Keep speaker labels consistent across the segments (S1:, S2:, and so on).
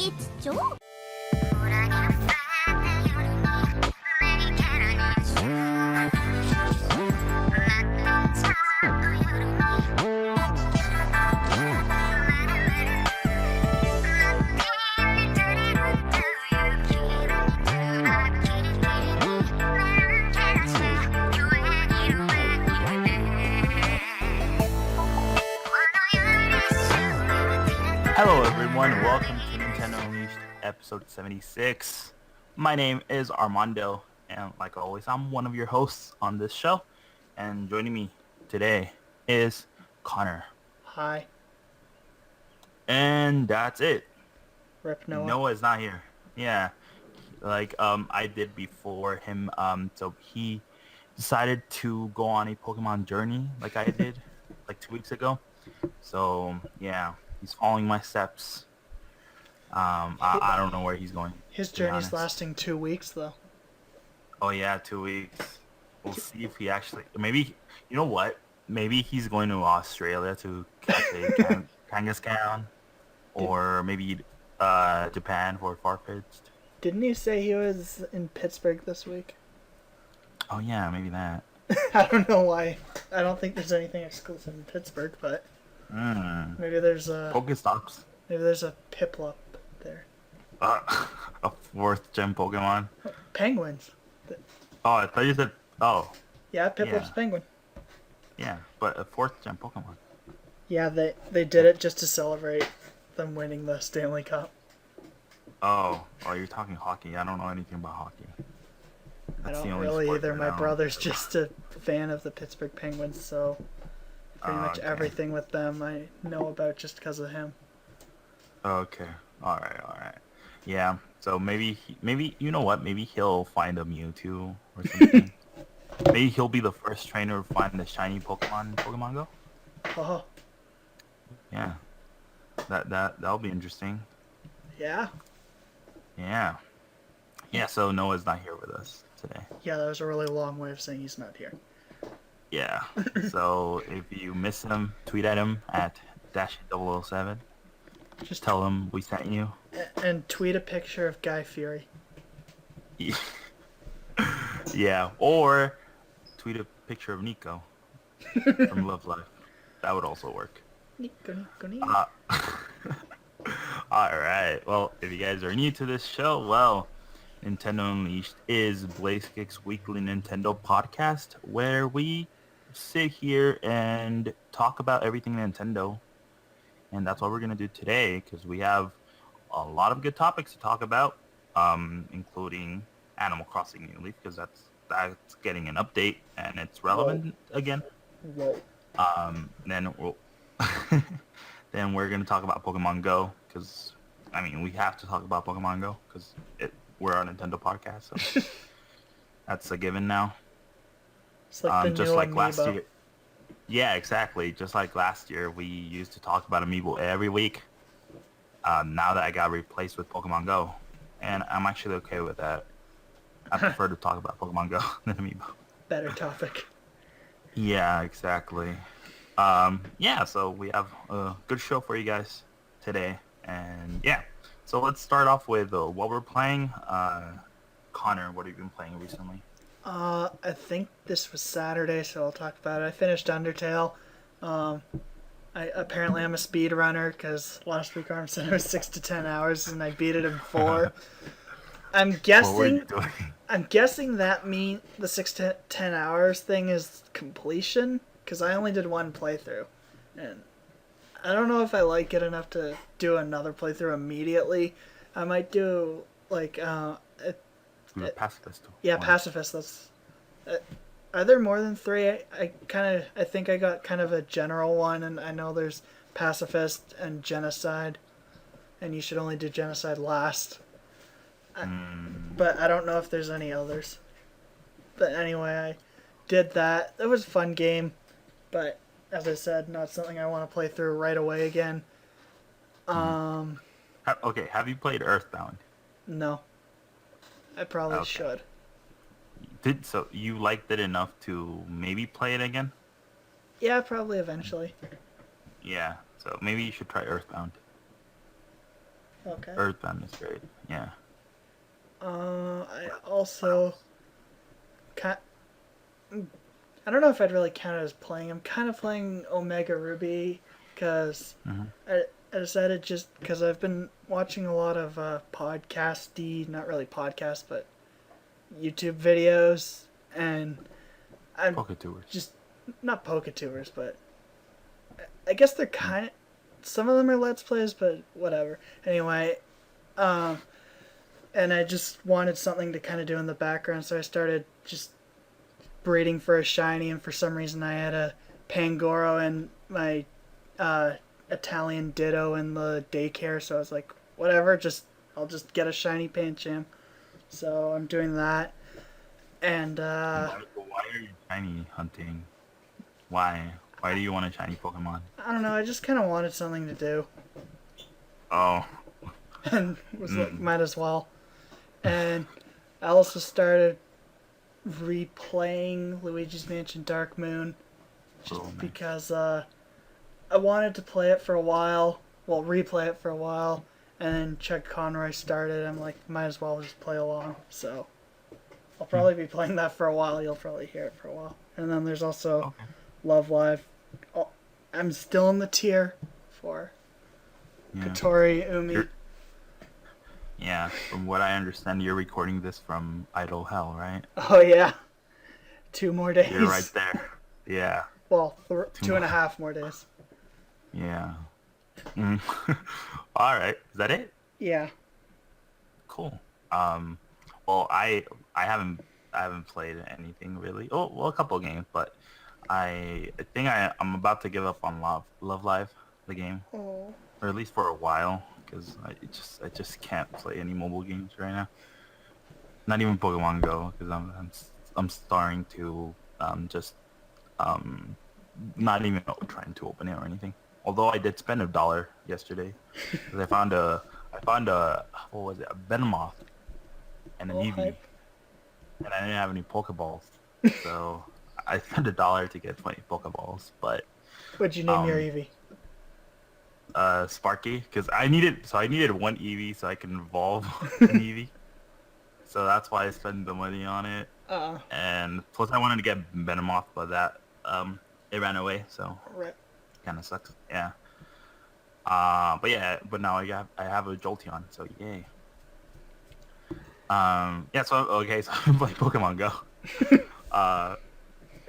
S1: 있죠?
S2: Hello everyone, welcome to Nintendo Unleashed episode 76. My name is Armando, and like always, I'm one of your hosts on this show. And joining me today is Conor.
S3: Hi.
S2: And that's it.
S3: Rip Noah.
S2: Noah is not here. Yeah, I did before him. So he decided to go on a Pokemon journey like I did like 2 weeks ago. So yeah. He's following my steps. I don't know where he's going.
S3: His journey's lasting 2 weeks, though.
S2: Oh, yeah, 2 weeks. We'll see if he actually... Maybe... You know what? Maybe he's going to Australia to catch a Kangaskhan. Or maybe Japan for Farfetch'd.
S3: Didn't he say he was in Pittsburgh this week?
S2: Oh, yeah, maybe that.
S3: I don't know why. I don't think there's anything exclusive in Pittsburgh, but... Maybe there's a...
S2: Pokestops.
S3: Maybe there's a Piplup there.
S2: A 4th gen Pokemon.
S3: Penguins.
S2: Oh, I thought you said... Oh.
S3: Yeah, Piplup's
S2: Yeah.
S3: penguin.
S2: Yeah, but a 4th gen Pokemon.
S3: Yeah, they did it just to celebrate them winning the Stanley Cup.
S2: Oh, you're talking hockey. I don't know anything about hockey.
S3: I
S2: That's the
S3: don't
S2: only
S3: really
S2: sport
S3: either.
S2: that
S3: My
S2: I don't
S3: brother's
S2: know.
S3: just a fan of the Pittsburgh Penguins, so... Pretty much
S2: Okay.
S3: everything with them I know about just because of him.
S2: Okay. All right. Yeah. So maybe you know what? Maybe he'll find a Mewtwo or something. Maybe he'll be the first trainer to find the shiny Pokemon in Pokemon Go.
S3: Oh,
S2: Yeah. That'll be interesting.
S3: yeah?
S2: Yeah. Yeah. So Noah's not here with us today.
S3: Yeah, that was a really long way of saying he's not here.
S2: Yeah. So if you miss him, tweet at him at @Dash007.
S3: Just
S2: Tell him we sent you.
S3: and tweet a picture of Guy Fieri.
S2: Yeah, or tweet a picture of Nico from Love Life. That would also work.
S3: Nico.
S2: Alright, well, if you guys are new to this show, well, Nintendo Unleashed is Blazekick's weekly Nintendo podcast where we sit here and talk about everything Nintendo. And that's what we're going to do today because we have a lot of good topics to talk about, including Animal Crossing New Leaf because that's getting an update and it's relevant again.
S3: Whoa.
S2: Then we're going to talk about Pokemon Go because, we have to talk about Pokemon Go because we're a Nintendo podcast, so that's a given now.
S3: It's like the
S2: Just
S3: new
S2: like
S3: Amiibo.
S2: last year. Yeah, exactly. Just like last year, we used to talk about Amiibo every week. Now that I got replaced with Pokemon Go, and I'm actually okay with that. I prefer to talk about Pokemon Go than Amiibo.
S3: Better topic.
S2: Yeah, exactly. So we have a good show for you guys today, and yeah. So let's start off with what we're playing. Conor, what have you been playing recently?
S3: I think this was Saturday, so I'll talk about it. I finished Undertale. I'm a speedrunner because last week Arm said it was 6 to 10 hours, and I beat it in 4. I'm
S2: What were you
S3: guessing.
S2: doing?
S3: I'm guessing that the 6 to 10 hours thing is completion because I only did one playthrough, and I don't know if I like it enough to do another playthrough immediately. I might do
S2: You were pacifist.
S3: Yeah,
S2: Or-
S3: pacifist. That's. Are there more than 3? I think I got kind of a general one, and I know there's pacifist and genocide, and you should only do genocide last. But I don't know if there's any others. But anyway, I did that. It was a fun game, but as I said, not something I want to play through right away again.
S2: Okay, have you played Earthbound?
S3: No. I probably
S2: Okay.
S3: should.
S2: So you liked it enough to maybe play it again?
S3: Yeah, probably eventually.
S2: Yeah, so maybe you should try Earthbound.
S3: Okay.
S2: Earthbound is great. Yeah.
S3: I also... Ca- I don't know if I'd really count it as playing. I'm kind of playing Omega Ruby because
S2: Hmm.
S3: I decided just because I've been watching a lot of podcasty, not really podcasts, but YouTube videos, and I'm
S2: Pocket Tours.
S3: just not Poketours, but I guess they're kind of some of them are Let's Plays, but whatever. Anyway, um, and I just wanted something to kind of do in the background, so I started just breeding for a shiny, and for some reason I had a Pangoro and my uh, Italian Ditto in the daycare, so I was like, whatever, I'll just get a shiny Pancham. So I'm doing that, and
S2: Why are you shiny hunting? Why? Why do you want a shiny Pokemon?
S3: I don't know, I just kind of wanted something to do,
S2: Oh.
S3: and was like,
S2: Mm.
S3: might as well. And I also started replaying Luigi's Mansion Dark Moon just
S2: Oh, nice.
S3: because I wanted to play it for a while, well, replay it for a while, and then Chuck Conroy started. I'm like, might as well just play along. So I'll probably be playing that for a while. You'll probably hear it for a while. And then there's also
S2: Okay.
S3: Love Live. Oh, I'm still in the tier for
S2: Yeah.
S3: Kotori Umi.
S2: You're, yeah. From what I understand, you're recording this from Idle Hell, right?
S3: Oh yeah, 2 more days.
S2: You're right there. Yeah.
S3: Well,
S2: Two
S3: two and a
S2: more.
S3: half more days.
S2: Yeah. Mm. All right. Is that it?
S3: Yeah.
S2: Cool. Um. Well, I haven't played anything really. Oh, well, a couple of games, but I think I'm about to give up on Love Live, the game,
S3: Oh.
S2: or at least for a while, because I just can't play any mobile games right now. Not even Pokemon Go, because I'm starting to just um not even trying to open it or anything. Although I did spend $1 yesterday, because I found a what was it, a Venomoth and an
S3: Oh,
S2: Eevee,
S3: hype.
S2: and I didn't have any Pokeballs, so I spent $1 to get 20 Pokeballs. But
S3: What'd you name your
S2: um
S3: Eevee?
S2: Sparky, because I needed one Eevee so I can evolve an Eevee. So that's why I spent the money on it.
S3: Uh,
S2: And plus I wanted to get Venomoth, but that it ran away, so
S3: right.
S2: kind of sucks. Yeah. But yeah, but now I have a Jolteon, so yay. Yeah. So okay, so I'm playing Pokemon Go. Uh,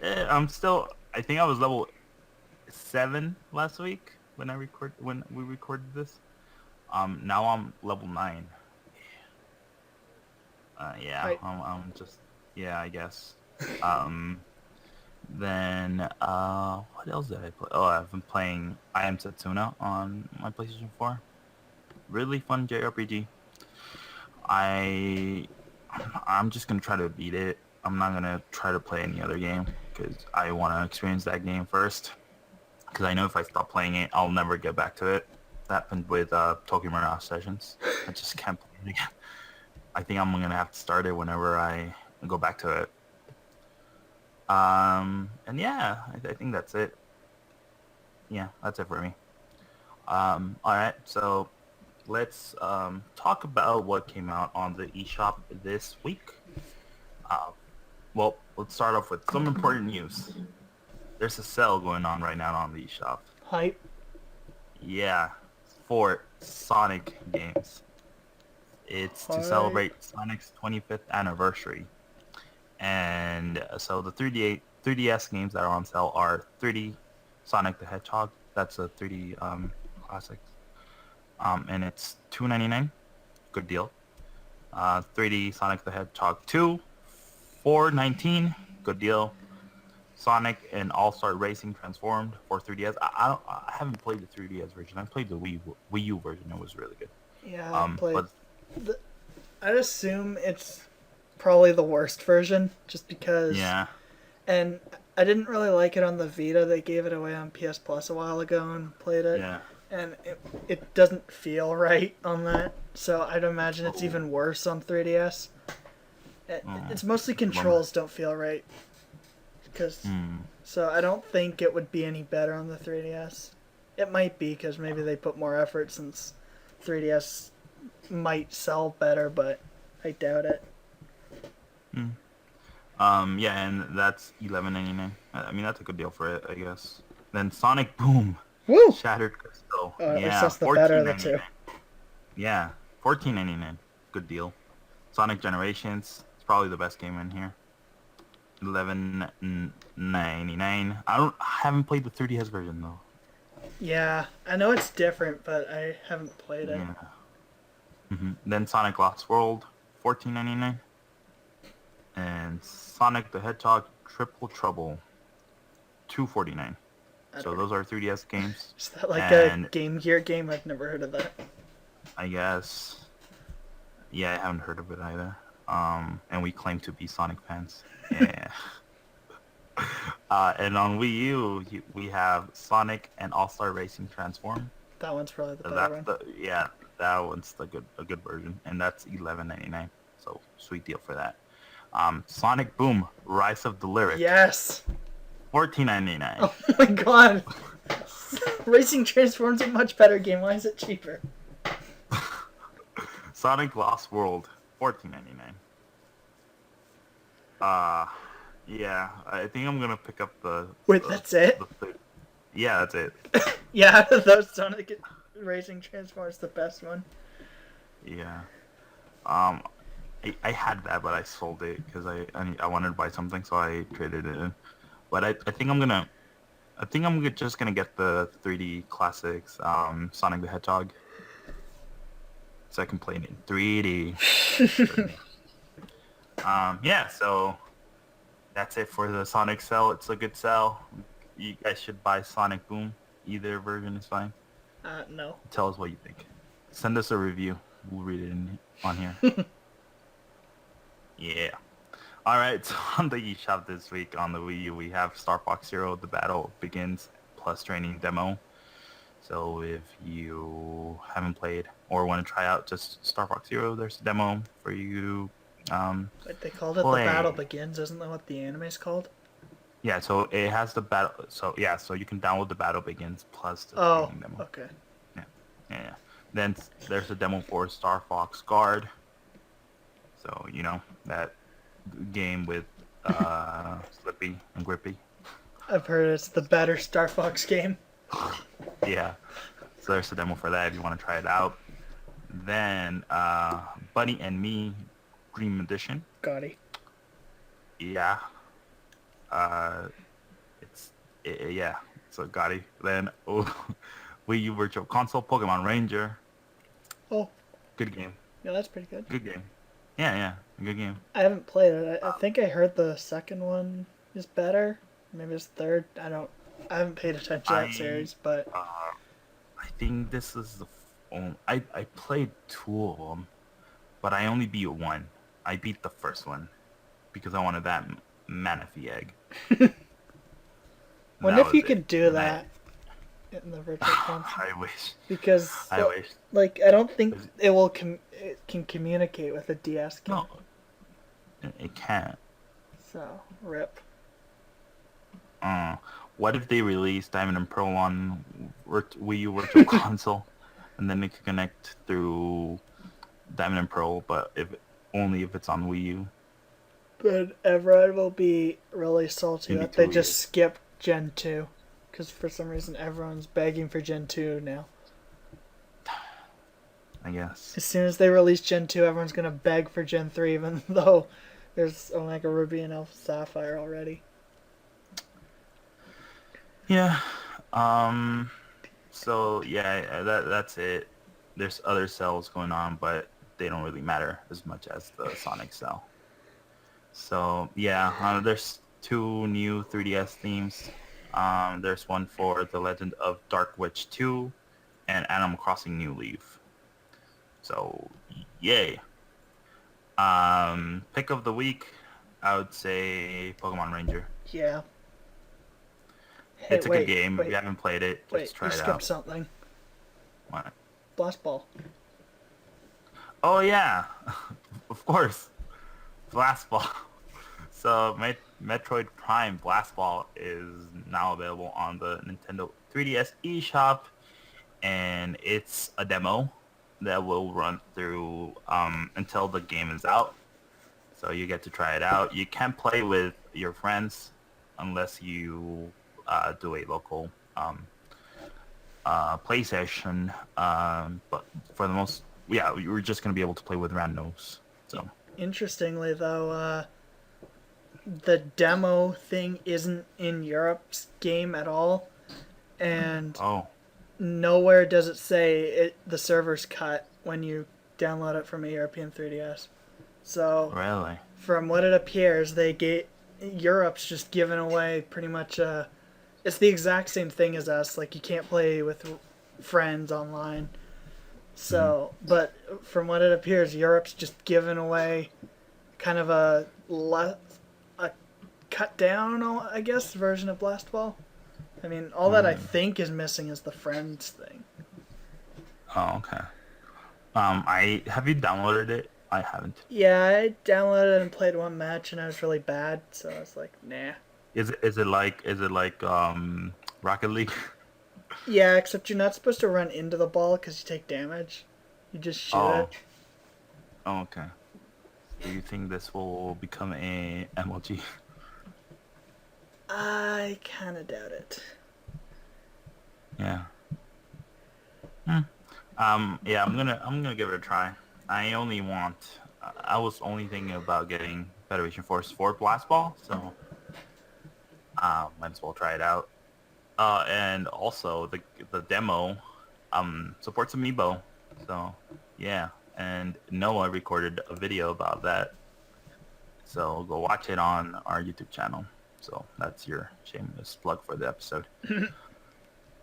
S2: I'm still. I think I was level 7 last week when we recorded this. Now I'm level 9. Yeah.
S3: Hype.
S2: I'm just. Yeah, I guess. Um. Then what else did I play? Oh, I've been playing I Am Setsuna on my PlayStation 4. Really fun JRPG. I I'm just gonna try to beat it. I'm not gonna try to play any other game because I want to experience that game first. Because I know if I stop playing it, I'll never get back to it. That happened with Tokyo Mirage Sessions. I just can't play it again. I think I'm gonna have to start it whenever I go back to it. And yeah, I think that's it. Yeah, that's it for me. All right, so let's talk about what came out on the eShop this week. Uh, well, let's start off with some important news. There's a sale going on right now on the eShop.
S3: Hype.
S2: Yeah, for Sonic games. It's to
S3: Hype.
S2: celebrate Sonic's 25th anniversary. And so the 3DS games that are on sale are 3D Sonic the Hedgehog. That's a 3D classic. And it's $2.99. Good deal. 3D Sonic the Hedgehog 2, $4.19. Good deal. Sonic and All-Star Racing Transformed for 3DS. I haven't played the 3DS version. I played the Wii U version. It was really good.
S3: Yeah, I played.
S2: But
S3: I'd assume it's probably the worst version, just because.
S2: yeah,
S3: And I didn't really like it on the Vita. They gave it away on PS Plus a while ago and played it,
S2: yeah.
S3: and it doesn't feel right on that. So I'd imagine it's even worse on 3DS. It's mostly controls don't feel right, because so I don't think it would be any better on the 3DS. It might be because maybe they put more effort since 3DS might sell better, but I doubt it.
S2: Yeah, and that's $11.99. I mean, that's a good deal for it, I guess. Then Sonic Boom,
S3: Woo!
S2: Shattered Crystal.
S3: At least
S2: Yeah,
S3: that's the better of the two.
S2: $14.99. Yeah, $14.99. Good deal. Sonic Generations. It's probably the best game in here. $11.99. I haven't played the 3DS version though.
S3: Yeah, I know it's different, but I haven't played it.
S2: Yeah. Then Sonic Lost World, $14.99. And Sonic the Hedgehog Triple Trouble, $2.49. So those are 3DS games.
S3: Is that like
S2: and
S3: a Game Gear game? I've never heard of that.
S2: I guess, yeah, I haven't heard of it either. And we claim to be Sonic fans. Yeah. And on Wii U, we have Sonic and All-Star Racing Transform.
S3: That one's probably the better one.
S2: That one's a good version, and that's $11.99. So sweet deal for that. Sonic Boom, Rise of the Lyric.
S3: Yes.
S2: $14.99.
S3: Oh my god. Racing Transforms a much better game. Why is it cheaper?
S2: Sonic Lost World, $14.99. Yeah, I think I'm gonna pick up the.
S3: Wait, that's it?
S2: Yeah, that's it.
S3: Yeah, out of those Sonic Racing Transforms, the best one.
S2: Yeah. I had that, but I sold it because I wanted to buy something, so I traded it in. But I think I'm just gonna get the 3D classics, Sonic the Hedgehog, so I can play it in 3D. Yeah, so that's it for the Sonic sale. It's a good sale. You guys should buy Sonic Boom. Either version is fine.
S3: No.
S2: Tell us what you think. Send us a review. We'll read it on here. Yeah. All right. So on the eShop this week on the Wii U, we have Star Fox Zero: The Battle Begins plus training demo. So if you haven't played or want to try out just Star Fox Zero, there's a demo for you.
S3: But they called it
S2: play.
S3: The Battle Begins. Isn't that what the anime's called?
S2: Yeah. So it has the battle. So yeah. So you can download The Battle Begins plus the training demo.
S3: Okay.
S2: Yeah. Then there's a demo for Star Fox Guard. So, that game with Slippy and Grippy.
S3: I've heard it's the better Star Fox game.
S2: Yeah. So there's a demo for that if you want to try it out. Then Bunny and Me Dream Edition.
S3: Gotti.
S2: Yeah. It's a Gotti. Then Wii U Virtual Console Pokemon Ranger.
S3: Oh.
S2: Good game.
S3: Yeah, that's pretty good.
S2: Good game. Yeah, good game.
S3: I haven't played it. I think I heard the second one is better. Maybe it's third. I haven't paid attention to that series, but
S2: I think this is the I played 2 of them, but I only beat 1. I beat the first one because I wanted that Manaphy egg.
S3: wonder if you could do that in the virtual console.
S2: I wish.
S3: Because
S2: I wish.
S3: Like, I don't think it can communicate with a DS game.
S2: No, it can't.
S3: So, rip.
S2: What if they release Diamond and Pearl on Wii U Virtual Console, and then it can connect through Diamond and Pearl, but only if it's on Wii U?
S3: Then everyone will be really salty that they just skipped Gen 2. Because for some reason everyone's begging for Gen 2 now.
S2: I guess.
S3: As soon as they release Gen 2, everyone's going to beg for Gen 3, even though there's Omega Ruby and Alpha Sapphire already.
S2: Yeah. So, yeah, that's it. There's other cells going on, but they don't really matter as much as the Sonic cell. So, yeah, there's 2 new 3DS themes. There's one for The Legend of Dark Witch 2 and Animal Crossing New Leaf. So, yay. Pick of the week, I would say Pokemon Ranger.
S3: Yeah. Hey,
S2: it's a good game. If you haven't played it, just try it out.
S3: You skipped something.
S2: What?
S3: Blast Ball.
S2: Oh, yeah. Of course. Blast Ball. So, Metroid Prime Blast Ball is now available on the Nintendo 3DS eShop, and it's a demo that will run through until the game is out. So you get to try it out. You can play with your friends unless you do a local play session. But for the most, yeah, you're just gonna be able to play with randos. So
S3: Interestingly, though, the demo thing isn't in Europe's game at all, and
S2: oh,
S3: nowhere does it say the server's cut when you download it from a European 3DS. So,
S2: really?
S3: from what it appears, Europe's just giving away pretty much. It's the exact same thing as us. Like, you can't play with friends online. So, but from what it appears, Europe's just giving away kind of a cut down, I guess, version of Blast Ball. I mean, all that I think is missing is the friends thing.
S2: Oh, okay. I have you downloaded it? I haven't.
S3: Yeah, I downloaded it and played one match, and I was really bad, so I was like, nah.
S2: Is it like Rocket League?
S3: Yeah, except you're not supposed to run into the ball because you take damage. You just shoot it.
S2: Oh, okay. Do you think this will become a MLG?
S3: I kind of doubt it.
S2: Yeah. Yeah, I'm gonna give it a try. I was only thinking about getting Federation Force 4 Blast Ball, so might as well try it out. And also the demo supports Amiibo, so yeah. And Noah recorded a video about that, so go watch it on our YouTube channel. So that's your shameless plug for the episode.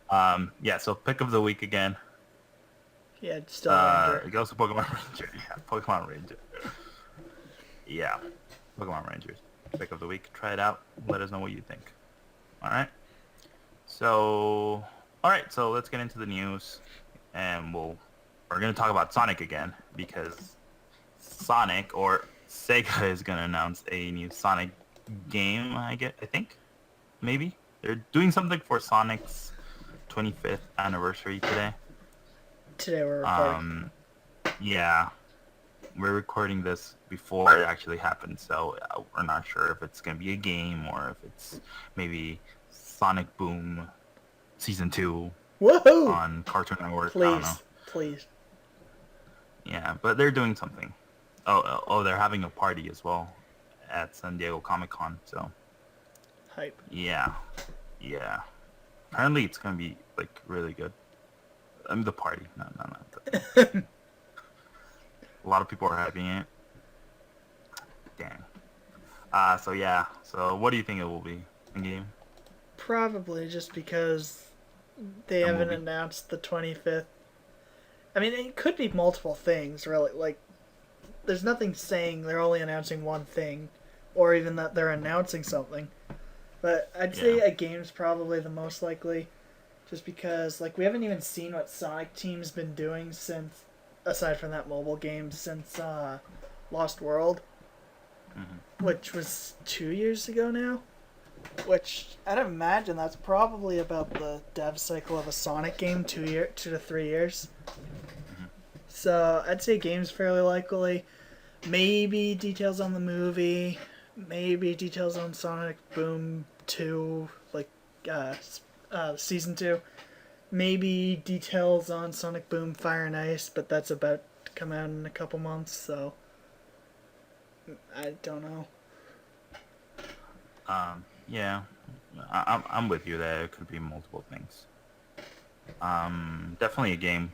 S2: Yeah, so pick of the week again.
S3: Yeah, it's still Ranger.
S2: It goes to Pokemon Ranger. Yeah, Pokemon Ranger. Yeah, Pokemon Rangers. Pick of the week. Try it out. Let us know what you think. All right. So let's get into the news, and we're gonna talk about Sonic again because Sonic or Sega is gonna announce a new Sonic game. I think maybe they're doing something for Sonic's 25th anniversary today.
S3: Today we're recording.
S2: Yeah, we're recording this before it actually happened, so we're not sure if it's gonna be a game or if it's maybe Sonic Boom Season 2
S3: Woohoo!
S2: on Cartoon Network. I don't know.
S3: Please.
S2: Yeah, but they're doing something. Oh, they're having a party as well at San Diego Comic-Con, so
S3: Hype.
S2: yeah. Apparently it's gonna be like really good. I mean the party, no. A lot of people are hyping it. Dang. So yeah. So what do you think it will be in game?
S3: Probably just because they haven't announced the 25th. I mean, it could be multiple things, really. Like, there's nothing saying they're only announcing one thing, or even that they're announcing something. But I'd say a game's probably the most likely, just because, like, we haven't even seen what Sonic Team's been doing since, aside from that mobile game, since Lost World, which was 2 years ago now. Which, I'd imagine that's probably about the dev cycle of a Sonic game, 2 to 3 years. So, I'd say game's fairly likely. Maybe details on the movie. Maybe details on Sonic Boom 2, like, Season 2. Maybe details on Sonic Boom Fire and Ice, but that's about to come out in a couple months, so I don't know.
S2: Yeah, I'm with you that it could be multiple things. Definitely a game.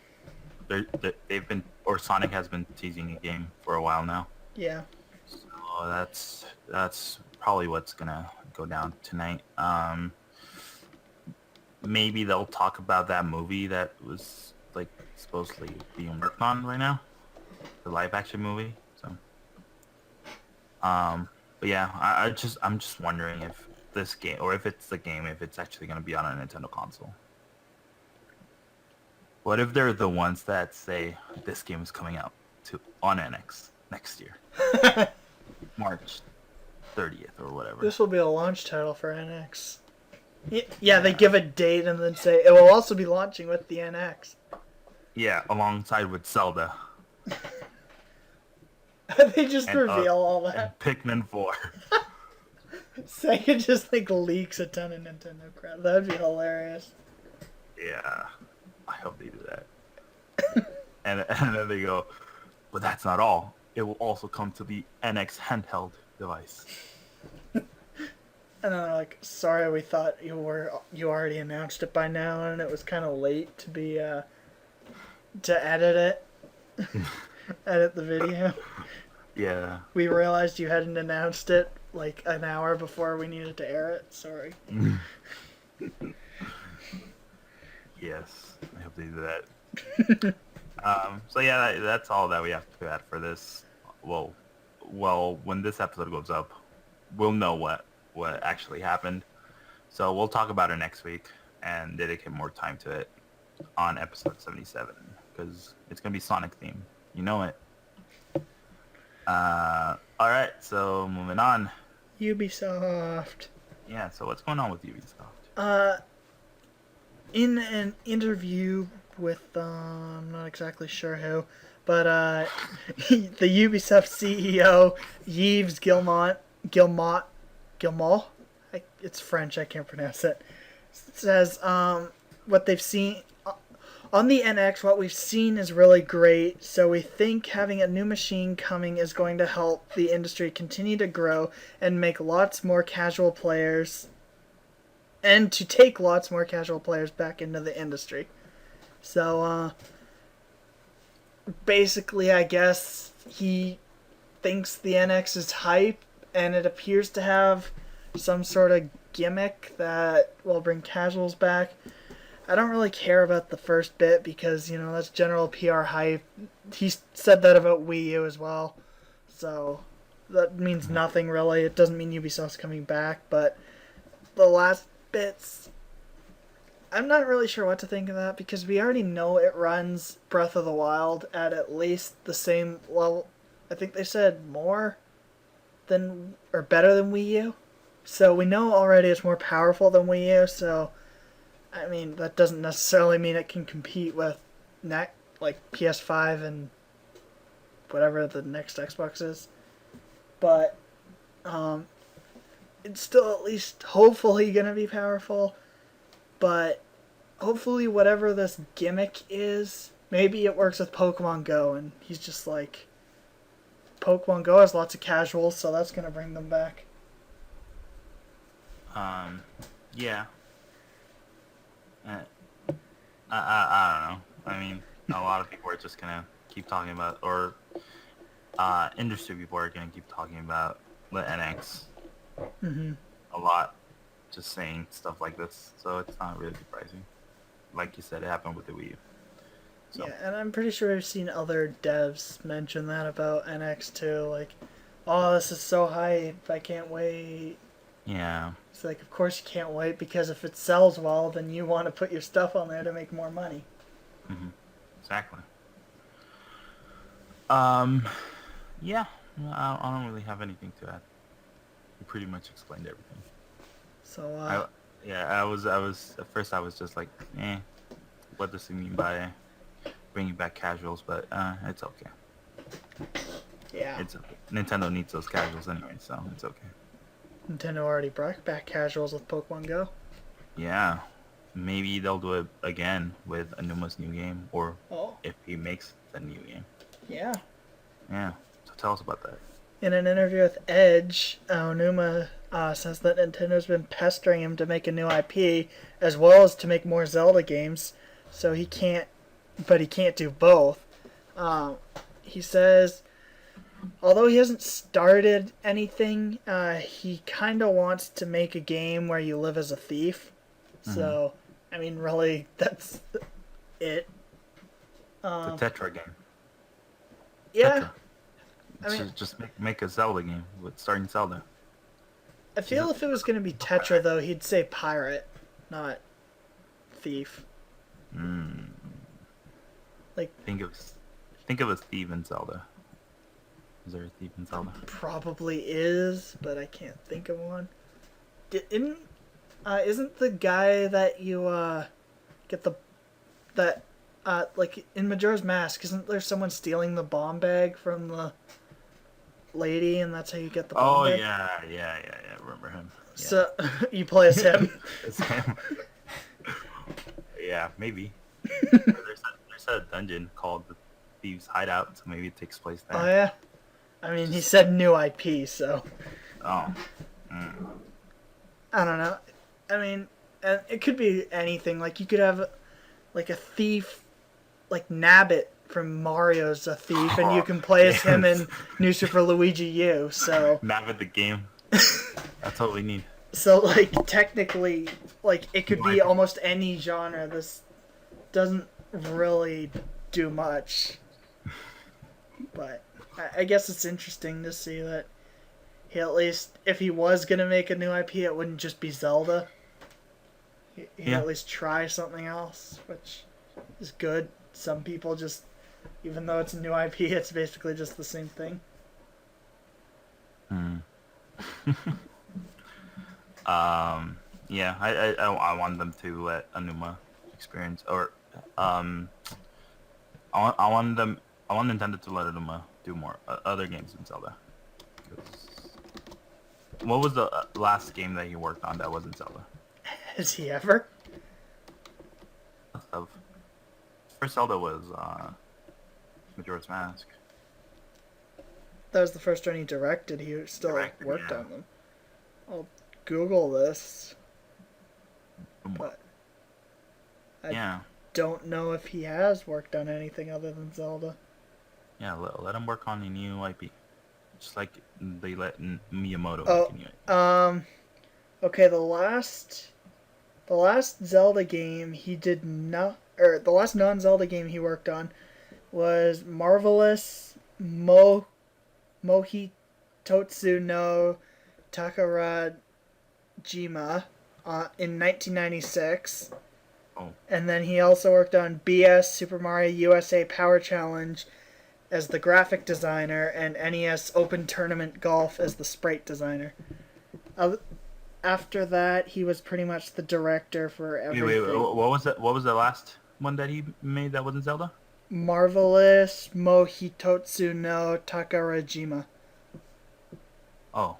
S2: They've been, or Sonic has been teasing a game for a while now.
S3: Yeah.
S2: So that's probably what's gonna go down tonight. Maybe they'll talk about that movie that was like supposedly being worked on right now, the live action movie. So, but yeah, I'm just wondering if this game, or if it's the game, if it's actually gonna be on a Nintendo console. What if they're the ones that say this game is coming out on NX next year, March 30th or whatever?
S3: This will be a launch title for NX. Yeah, they give a date and then say it will also be launching with the NX.
S2: Yeah, alongside with Zelda
S3: They just
S2: and
S3: reveal all
S2: and
S3: that.
S2: Pikmin 4.
S3: Sega just like leaks a ton of Nintendo crap. That'd be hilarious.
S2: Yeah, I hope they do that. And then they go, but that's not all. It will also come to the NX handheld device.
S3: And then they're like, sorry, we thought you already announced it by now, and it was kind of late to be to edit it, edit the video.
S2: Yeah.
S3: We realized you hadn't announced it like an hour before we needed to air it. Sorry.
S2: Yes, I hope they do that. So yeah, that's all that we have to add for this. Well, when this episode goes up, we'll know what actually happened. So we'll talk about it next week and dedicate more time to it on episode 77 because it's gonna be Sonic themed. You know it. All right. So moving on.
S3: Ubisoft.
S2: Yeah. So what's going on with Ubisoft?
S3: In an interview with I'm not exactly sure who, but the Ubisoft CEO Yves Guillemot, it's French, I can't pronounce it. Says what they've seen on the NX. What we've seen is really great. So we think having a new machine coming is going to help the industry continue to grow and make lots more casual players. And to take lots more casual players back into the industry. So, basically, I guess he thinks the NX is hype, and it appears to have some sort of gimmick that will bring casuals back. I don't really care about the first bit because, that's general PR hype. He said that about Wii U as well. So, that means nothing really. It doesn't mean Ubisoft's coming back, but the last bits, I'm not really sure what to think of that because we already know it runs Breath of the Wild at least the same level. I think they said more than or better than Wii U. So we know already it's more powerful than Wii U. So I mean that doesn't necessarily mean it can compete with like PS5 and whatever the next Xbox is. But it's still at least hopefully gonna be powerful. But hopefully whatever this gimmick is, maybe it works with Pokemon Go and he's just like, Pokemon Go has lots of casuals, so that's gonna bring them back.
S2: Yeah. I don't know. I mean, a lot of people are just gonna keep talking about, or industry people are gonna keep talking about the NX a lot, just saying stuff like this. So it's not really surprising. Like you said, it happened with the Wii U. So.
S3: Yeah, and I'm pretty sure I've seen other devs mention that about NX too. Like, oh, this is so hype, I can't wait.
S2: Yeah.
S3: It's like, of course you can't wait because if it sells well, then you want to put your stuff on there to make more money.
S2: Mm-hmm. Exactly. Yeah. I don't really have anything to add. You pretty much explained everything.
S3: So,
S2: I was at first I was just like, what does he mean by bringing back casuals? But it's okay.
S3: Yeah.
S2: It's okay. Nintendo needs those casuals anyway, so it's okay.
S3: Nintendo already brought back casuals with Pokemon Go.
S2: Yeah. Maybe they'll do it again with Aonuma's new game, or if he makes the new game.
S3: Yeah.
S2: Yeah. So tell us about that.
S3: In an interview with Edge, Aonuma says that Nintendo's been pestering him to make a new IP, as well as to make more Zelda games, so he can't do both. He says, although he hasn't started anything, he kind of wants to make a game where you live as a thief. So, I mean, really, that's it.
S2: The Tetra game.
S3: Yeah.
S2: Tetra. I mean, just make a Zelda game with starting Zelda.
S3: I feel if it was going to be Tetra, though, he'd say pirate, not thief. Like,
S2: think of a thief in Zelda. Is there a thief in Zelda?
S3: Probably is, but I can't think of one. Isn't the guy that you get that Like in Majora's Mask, isn't there someone stealing the bomb bag from the lady, and that's how you get the bomb
S2: Oh
S3: bag?
S2: yeah. Remember him? Yeah.
S3: So you play as him.
S2: It's him. Yeah, maybe. There's a dungeon called the Thieves' Hideout, so maybe it takes place
S3: Oh
S2: there.
S3: yeah. I mean, he said new IP, so
S2: Oh.
S3: I don't know. I mean, it could be anything. Like you could have like a thief, like Nabbit from Mario's a thief, and you can play as him
S2: Yes.
S3: in New Super Luigi U. So
S2: Navigate the game. That's what we need.
S3: so like technically, like it could
S2: New
S3: be
S2: IP.
S3: almost any genre. This doesn't really do much, but I guess it's interesting to see that he at least, if he was gonna make a new IP, it wouldn't just be Zelda. He'd
S2: Yeah.
S3: at least try something else, which is good. Some people just, even though it's a new IP, it's basically just the same thing.
S2: Yeah. I want them to let Aonuma experience, or um, I want them. I want Nintendo to let Aonuma do more other games in Zelda. 'Cause what was the last game that he worked on that wasn't Zelda?
S3: Has he ever?
S2: Of first Zelda was Majora's Mask.
S3: That was the first one he directed. He still
S2: Directed,
S3: worked
S2: yeah.
S3: on them. I'll Google this, but I
S2: Yeah,
S3: don't know if he has worked on anything other than Zelda.
S2: yeah. Let him work on a new IP, just like they let Miyamoto make
S3: Oh,
S2: a new IP.
S3: okay. The last Zelda game he did not, or the last non-Zelda game he worked on was Marvelous Mohitotsu no Takarajima in 1996.
S2: Oh,
S3: And then he also worked on BS Super Mario USA Power Challenge as the graphic designer and NES Open Tournament Golf as the sprite designer. After that, he was pretty much the director for
S2: wait.
S3: everything.
S2: What was that? What was the last one that he made that wasn't Zelda?
S3: Marvelous Mohitotsu no Takarajima.
S2: Oh,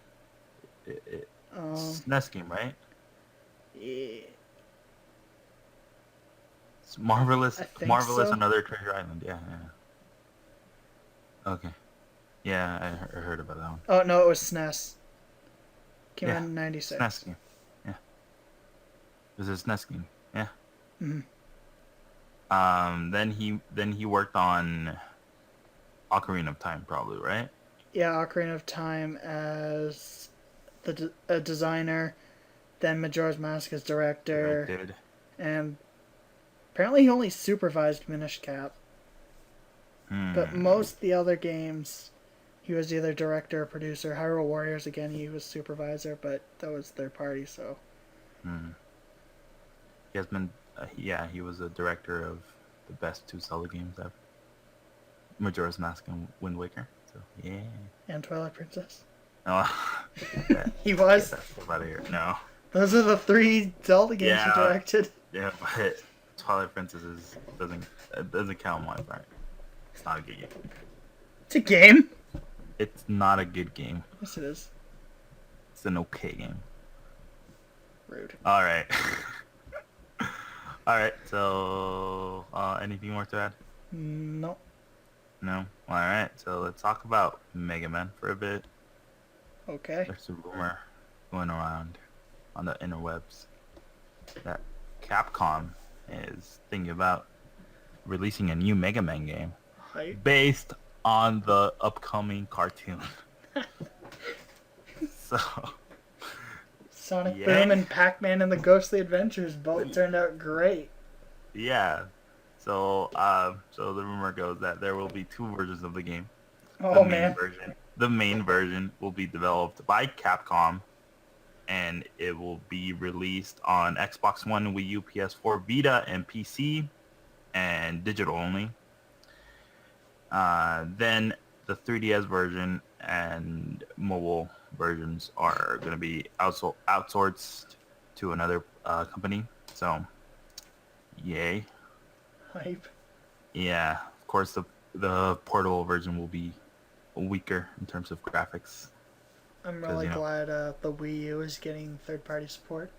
S3: Um,
S2: SNES game, right?
S3: yeah,
S2: It's Marvelous,
S3: I think
S2: Marvelous,
S3: so.
S2: Another Treasure Island. Yeah. Okay. Yeah, I heard about that one.
S3: Oh no, it was SNES. Came out
S2: Yeah,
S3: in
S2: SNES
S3: '96.
S2: game. Yeah, it was a SNES game. Yeah.
S3: Mm-hmm.
S2: Then he worked on Ocarina of Time, probably, right?
S3: Yeah, Ocarina of Time as a designer, then Majora's Mask as director,
S2: Directed.
S3: and apparently he only supervised Minish Cap. But
S2: Hmm.
S3: most of the other games, he was either director or producer. Hyrule Warriors, again, he was supervisor, but that was third party, so.
S2: Hmm. He has been. Yeah, he was a director of the best two Zelda games ever: Majora's Mask and Wind Waker. So yeah.
S3: And Twilight Princess.
S2: Oh, that,
S3: He
S2: get
S3: was.
S2: that stuff out of here. No.
S3: Those are the 3 Zelda games he
S2: Yeah,
S3: directed.
S2: yeah, but Twilight Princess doesn't count my part. It's not a good game.
S3: It's a game.
S2: It's not a good game.
S3: Yes, it is.
S2: It's an okay game.
S3: Rude.
S2: All right. All right. So, anything more to add?
S3: No.
S2: No. All right. So let's talk about Mega Man for a bit.
S3: Okay.
S2: There's a rumor going around on the interwebs that Capcom is thinking about releasing a new Mega Man game
S3: Hype.
S2: based on the upcoming cartoon. So,
S3: Sonic
S2: yeah.
S3: Boom and Pac-Man and the Ghostly Adventures both turned out great.
S2: Yeah. So, so the rumor goes that there will be two versions of the game.
S3: Oh man.
S2: The main version will be developed by Capcom, and it will be released on Xbox One, Wii U, PS4, Vita, and PC, and digital only. Then the 3DS version and mobile versions are going to be outsourced to another company. So, yay.
S3: Hype.
S2: Yeah, of course the portable version will be weaker in terms of graphics
S3: I'm
S2: because
S3: really glad the Wii U is getting third-party support.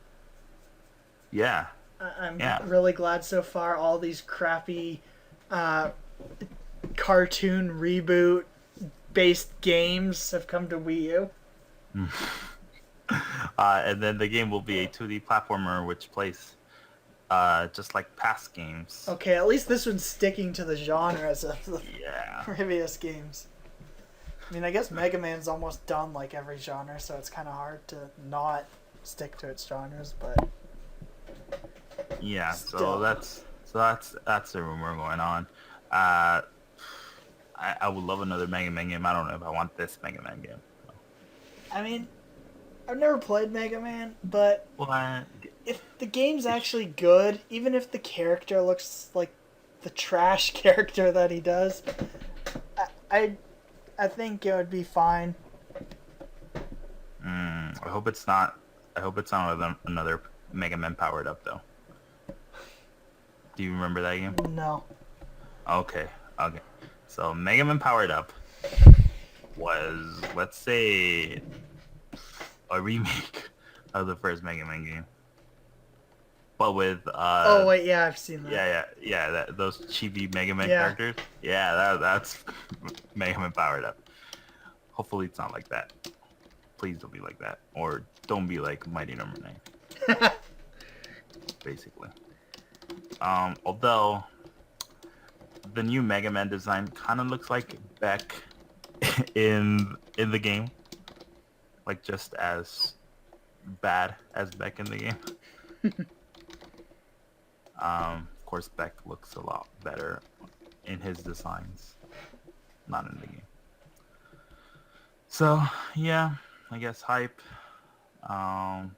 S2: yeah,
S3: I'm
S2: yeah.
S3: really glad so far all these crappy uh, cartoon reboot based games have come to Wii U.
S2: And then the game will be a 2D platformer, which plays just like past games.
S3: Okay, at least this one's sticking to the genres of the
S2: Yeah.
S3: previous games. I mean, I guess Mega Man's almost done like every genre, so it's kind of hard to not stick to its genres, but
S2: Yeah,
S3: still.
S2: that's the rumor going on. Uh, I would love another Mega Man game. I don't know if I want this Mega Man game.
S3: I mean, I've never played Mega Man, but
S2: Well,
S3: if the game's actually good, even if the character looks like the trash character that he does, I I, I think it would be fine.
S2: I hope it's not. I hope it's not another Mega Man powered up though. Do you remember that game?
S3: No.
S2: Okay, okay. So Mega Man Powered Up was, let's say, a remake of the first Mega Man game, but with
S3: Oh wait, yeah, I've seen that.
S2: those chibi Mega Man
S3: Yeah.
S2: characters. Yeah, that's Mega Man Powered Up. Hopefully it's not like that. Please don't be like that, or don't be like Mighty Number 9. Basically. Although the new Mega Man design kind of looks like Beck in the game, like just as bad as Beck in the game. Of course, Beck looks a lot better in his designs, not in the game. So yeah, I guess hype.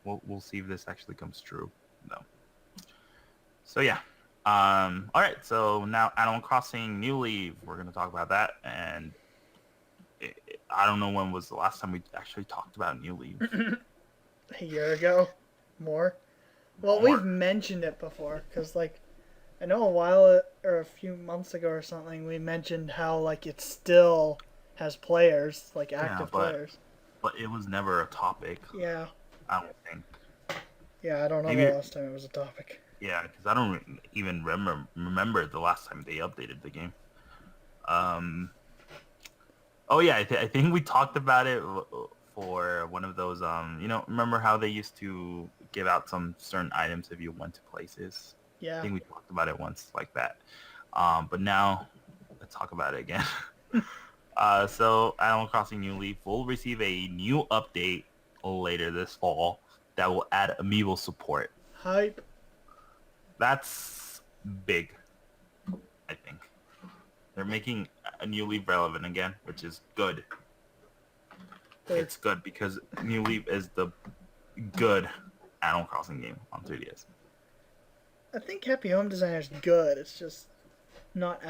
S2: We'll see if this actually comes true, though. So yeah. All right. So now Animal Crossing New Leaf. We're gonna talk about that, and I don't know when was the last time we actually talked about New Leaf.
S3: A year ago, more. Well, we've mentioned it before because, like, I know a while or a few months ago or something, we mentioned how like it still has players, like active players.
S2: But it was never a topic.
S3: Yeah.
S2: I don't think.
S3: Yeah, I don't know
S2: Maybe
S3: the last time it was a topic.
S2: Yeah, because I don't even remember the last time they updated the game. Oh yeah, I think we talked about it for one of those. Remember how they used to give out some certain items if you went to places? I
S3: Yeah.
S2: think we talked about it once like that. But now let's talk about it again. So Animal Crossing New Leaf will receive a new update later this fall that will add amiibo support.
S3: Hype.
S2: That's big, I think. They're making a New Leaf relevant again, which is good. It's good because New Leaf is the good Animal Crossing game on 3DS.
S3: I think Happy Home Designer is good. It's just not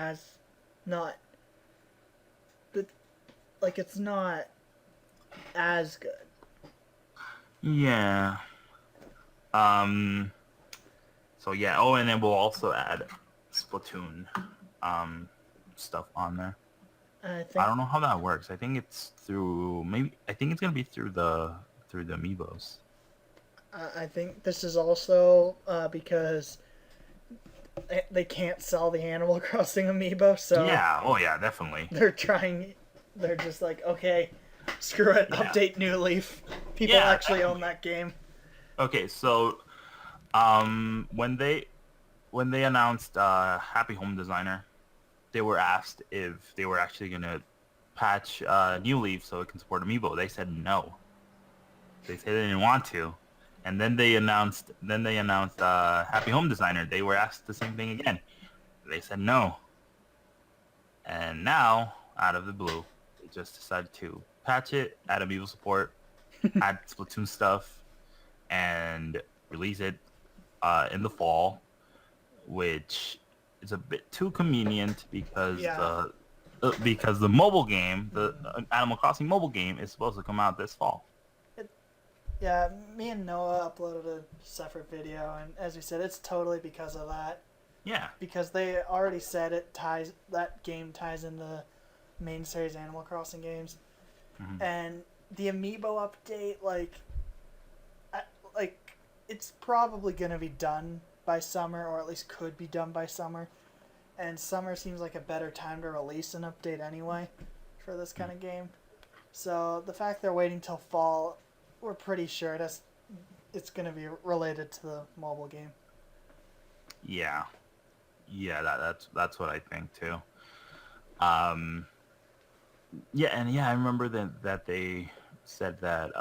S3: it's not as good.
S2: Yeah. So yeah. Oh, and then we'll also add Splatoon stuff on there. I don't know how that works. I think it's through I think it's gonna be through the amiibos.
S3: I think this is also because they can't sell the Animal Crossing amiibo, so
S2: Yeah. Oh yeah, definitely.
S3: they're trying. They're just like, okay, screw it.
S2: Yeah.
S3: Update New Leaf. People actually own that game.
S2: Okay, so when they announced Happy Home Designer, they were asked if they were actually gonna patch New Leaf so it can support Amiibo. They said no. They said they didn't want to, and then they announced Happy Home Designer. They were asked the same thing again. They said no. And now, out of the blue, they just decided to patch it, add Amiibo support, add Splatoon stuff, and release it in the fall, which is a bit too convenient because the mobile game, the Animal Crossing mobile game, is supposed to come out this fall.
S3: Yeah, me and Noah uploaded a separate video, and as we said, it's totally because of that.
S2: Yeah.
S3: because they already said that game ties into main series Animal Crossing games,
S2: Hmm.
S3: and the amiibo update, I, like it's probably gonna be done by summer, or at least could be done by summer, and summer seems like a better time to release an update anyway for this kind of game. So the fact they're waiting till fall, we're pretty sure it's gonna be related to the mobile game.
S2: Yeah. Yeah, that's what I think too. Um, yeah, and yeah, I remember that they said that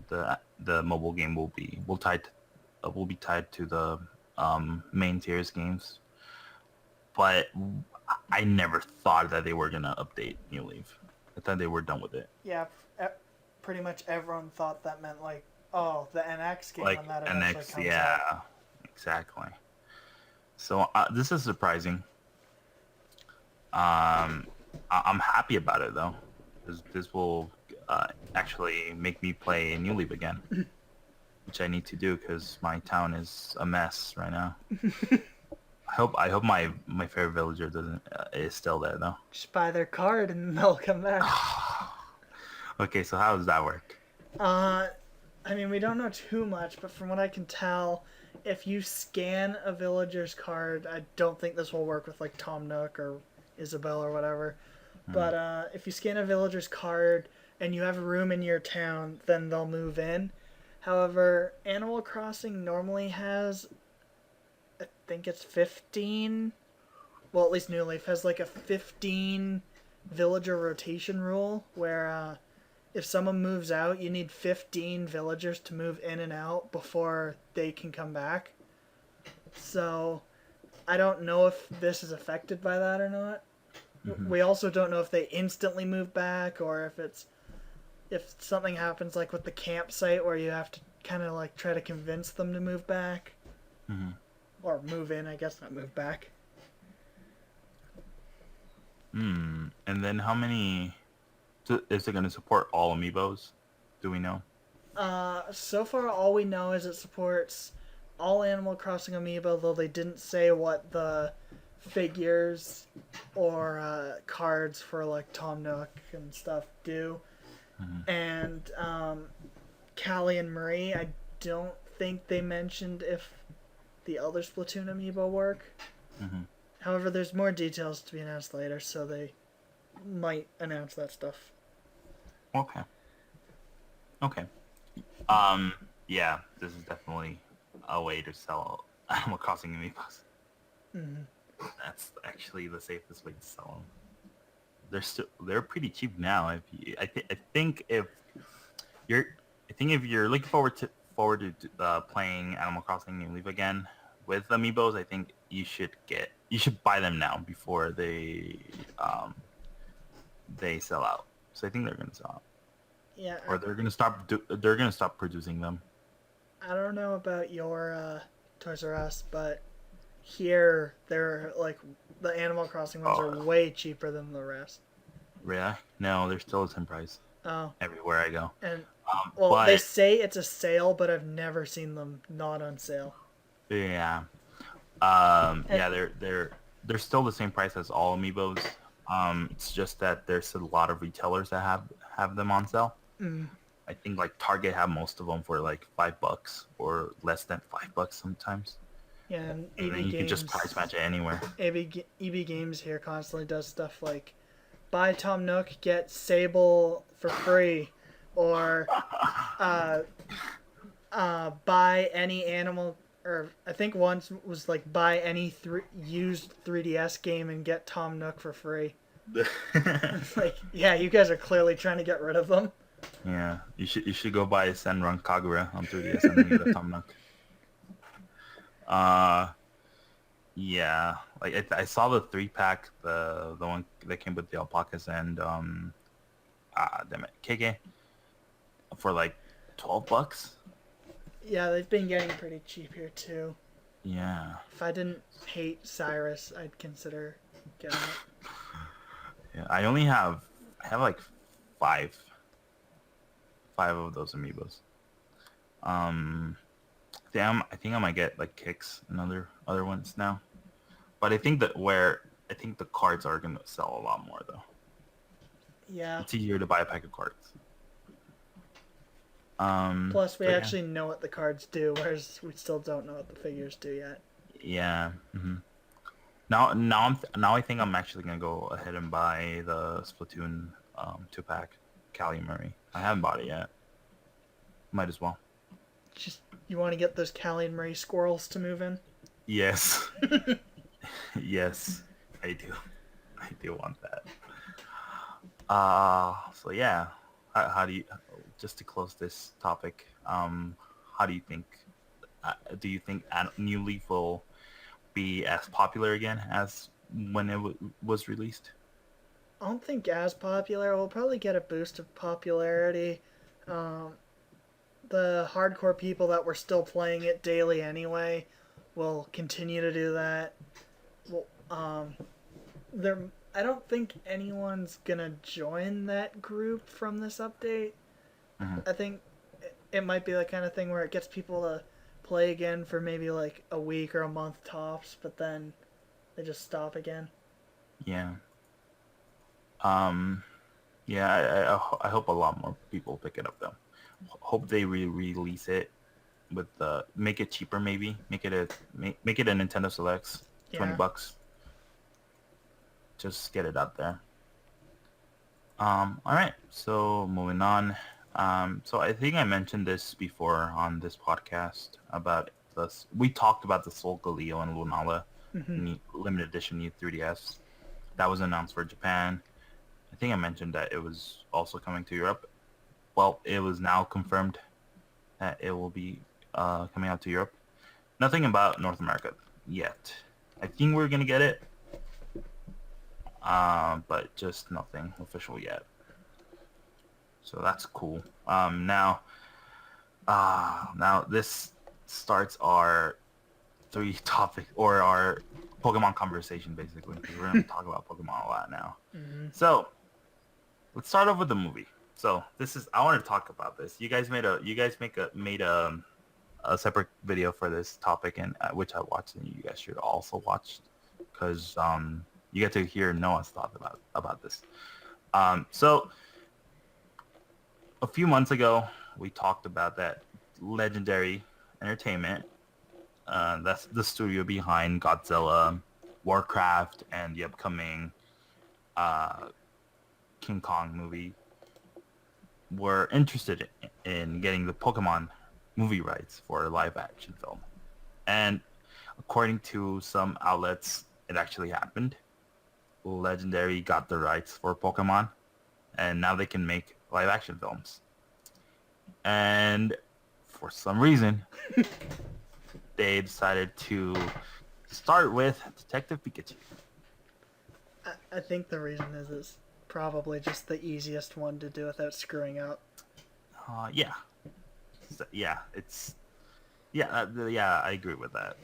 S2: the mobile game will be tied to the main tiers games, but I never thought that they were gonna update New Leaf. I thought they were done with it.
S3: Yeah, pretty much everyone thought that meant like, oh, the NX game when
S2: Like
S3: that eventually
S2: NX,
S3: comes out.
S2: yeah, exactly. So this is surprising. I'm happy about it though. This will actually make me play New Leaf again, which I need to do because my town is a mess right now. I hope my favorite villager doesn't is still there though.
S3: Just buy their card and they'll come back.
S2: Okay, so how does that work?
S3: Uh, I mean, we don't know too much, but from what I can tell, if you scan a villager's card, I don't think this will work with like Tom Nook or Isabelle or whatever.
S2: Hmm.
S3: But if you scan a villager's card and you have room in your town, then they'll move in. However, Animal Crossing normally has, I think it's 15. Well, at least New Leaf has like a 15 villager rotation rule where if someone moves out, you need 15 villagers to move in and out before they can come back. So I don't know if this is affected by that or not.
S2: Hmm.
S3: We also don't know if they instantly move back or if something happens like with the campsite where you have to kind of like try to convince them to move back
S2: Hmm.
S3: or move in, I guess, not move back.
S2: Hmm. And then how many? Is it going to support all amiibos? Do we know?
S3: So far, all we know is it supports all Animal Crossing amiibo, though they didn't say what the figures or cards for like Tom Nook and stuff do.
S2: Hmm.
S3: And Callie and Marie, I don't think they mentioned if the other Splatoon amiibo work.
S2: Hmm.
S3: However, there's more details to be announced later, so they might announce that stuff.
S2: Okay. Okay. Um. Yeah, this is definitely a way to sell Animal Crossing amiibos.
S3: Mm-hmm.
S2: That's actually the safest way to sell them. They're pretty cheap now. I think you're if you're looking forward to playing Animal Crossing New Leaf again with amiibos, I think you should buy them now before they sell out. So I think they're gonna sell out,
S3: Yeah,
S2: or they're gonna stop producing them.
S3: I don't know about your Toys R Us, but here they're like the Animal Crossing ones are
S2: Oh,
S3: way cheaper than the rest.
S2: really? No, they're still the same price
S3: Oh,
S2: everywhere I go.
S3: and well, they
S2: But
S3: say it's a sale, but I've never seen them not on sale.
S2: yeah,
S3: And
S2: yeah, they're still the same price as all amiibos. It's just that there's a lot of retailers that have them on sale.
S3: mm,
S2: I think like Target have most of them for like $5 or less than $5 sometimes,
S3: yeah, and
S2: and then you can just price match it anywhere.
S3: EB Games here constantly does stuff like buy Tom Nook, get Sable for free, or uh, buy any animal. Or I think once was like buy any used 3DS game and get Tom Nook for free. Like, yeah, you guys are clearly trying to get rid of them.
S2: Yeah, you should go buy Senran Kagura on 3DS and then get a Tom Nook. Uh, yeah, like I saw the 3-pack, the one that came with the alpacas and damn it, KK for like $12.
S3: Yeah, they've been getting pretty cheap here too.
S2: Yeah,
S3: If I didn't hate Cyrus, I'd consider getting it.
S2: yeah. I have like five five of those amiibos. Damn, I think I might get like kicks and other ones now. But I think the cards are gonna sell a lot more though.
S3: Yeah.
S2: It's easier to buy a pack of cards.
S3: Plus, we
S2: So yeah,
S3: actually know what the cards do, whereas we still don't know what the figures do yet.
S2: yeah. Now I think I'm actually gonna go ahead and buy the Splatoon 2-pack Callie Murray. I haven't bought it yet. Might as well.
S3: Just you want to get those Callie and Murray squirrels to move in.
S2: Yes, yes, I do. I do want that. So yeah, how do you, just to close this topic, how do you think, do you think New Leaf will be as popular again as when it was released?
S3: I don't think as popular. We'll probably get a boost of popularity. Um, the hardcore people that were still playing it daily anyway will continue to do that. Well, there. I don't think anyone's gonna join that group from this update.
S2: Hmm.
S3: I think it might be that kind of thing where it gets people to play again for maybe like a week or a month tops, but then they just stop again.
S2: Yeah. Um, yeah, I hope a lot more people pick it up though. Hope they release it with make it cheaper maybe. Make it a Nintendo Selects,
S3: Yeah.
S2: $20. Just get it out there. All right. So moving on. So I think I mentioned this before on this podcast about this. We talked about the Soul Galileo and Lunala
S3: Hmm.
S2: limited edition new 3DS that was announced for Japan. I think I mentioned that it was also coming to Europe. Well, it was now confirmed that it will be coming out to Europe. Nothing about North America yet. I think we're gonna get it, but just nothing official yet. So that's cool. Now this starts our three topic or our Pokemon conversation basically. We're gonna talk about Pokemon a lot now.
S3: Hmm.
S2: So let's start off with the movie. So I want to talk about this. You guys made a separate video for this topic, and which I watched, and you guys should also watch because you get to hear Noah's thoughts about this. So a few months ago, we talked about that Legendary Entertainment. That's the studio behind Godzilla, Warcraft, and the upcoming uh, King Kong movie. Were interested in getting the Pokemon movie rights for a live action film. And according to some outlets, it actually happened. Legendary got the rights for Pokemon, and now they can make live action films. And for some reason, they decided to start with Detective Pikachu.
S3: I think the reason is it's probably just the easiest one to do without screwing up.
S2: Yeah. So, yeah, yeah, I agree with that.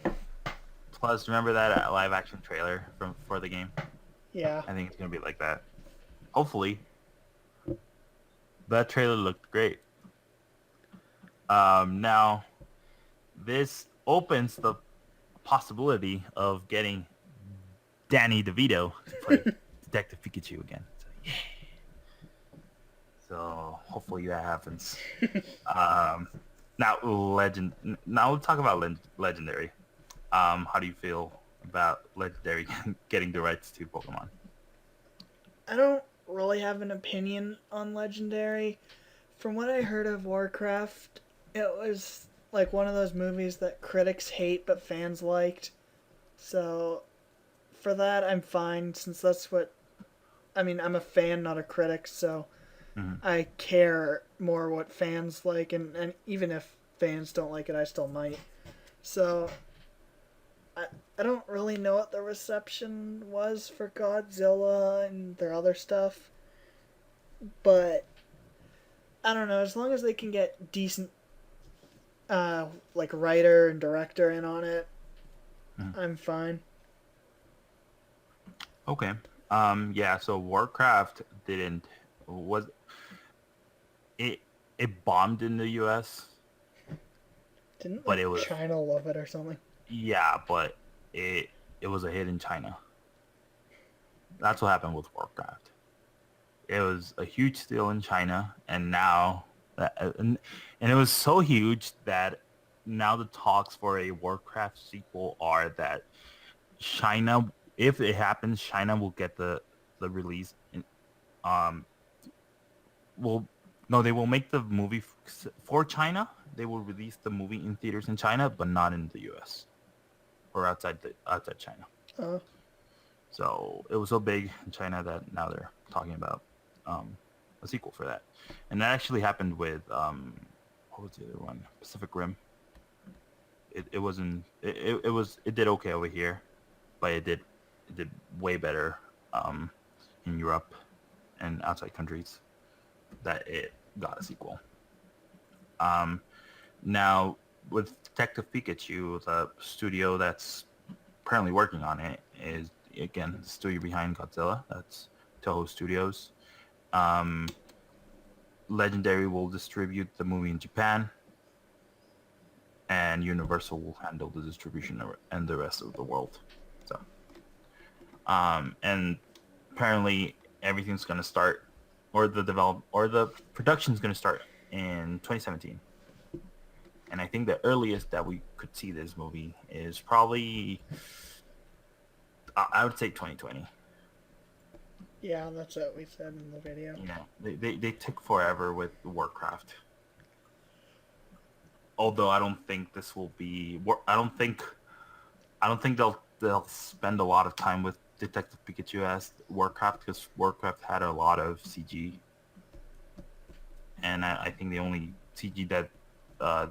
S2: Plus, remember that live action trailer for the game?
S3: Yeah.
S2: I think it's gonna be like that. Hopefully, that trailer looked great. Now, this opens the possibility of getting Danny DeVito to play Detective Pikachu again. So, yeah. So hopefully that happens. Um, now Now let's talk about Legendary. How do you feel about Legendary getting the rights to Pokemon?
S3: I don't really have an opinion on Legendary. From what I heard of Warcraft, it was like one of those movies that critics hate but fans liked. So for that, I'm fine since that's what. I mean, I'm a fan, not a critic, so
S2: Mm-hmm.
S3: I care more what fans like, and even if fans don't like it, I still might. So I don't really know what the reception was for Godzilla and their other stuff, but I don't know. As long as they can get decent, like writer and director in on it,
S2: Mm-hmm.
S3: I'm fine.
S2: Okay. Yeah. So Warcraft didn't was it it bombed in the U.S.
S3: Didn't
S2: but
S3: like
S2: it was
S3: China love it or something?
S2: yeah, but it it was a hit in China. That's what happened with Warcraft. It was a huge deal in China, and now, and it was so huge that now the talks for a Warcraft sequel are that China, if it happens, China will get the release. Um, will no, they will make the movie for China. They will release the movie in theaters in China, but not in the U.S. or outside China.
S3: Uh,
S2: So it was so big in China that now they're talking about a sequel for that, and that actually happened with what was the other one? Pacific Rim. It wasn't it did okay over here, but it did way better in Europe and outside countries that it got a sequel. Um, Now with Detective Pikachu, the studio that's currently working on it is again the studio behind Godzilla. That's Toho Studios. Um, Legendary will distribute the movie in Japan, and Universal will handle the distribution and the rest of the world. So, and apparently everything's gonna start, or the production's gonna start in 2017. And I think the earliest that we could see this movie is probably, I would say 2020.
S3: yeah, that's what we said in the video.
S2: You know, they took forever with Warcraft. Although I don't think this will be. I don't think they'll spend a lot of time with Detective Pikachu as Warcraft, because Warcraft had a lot of CG, and I think the only CG that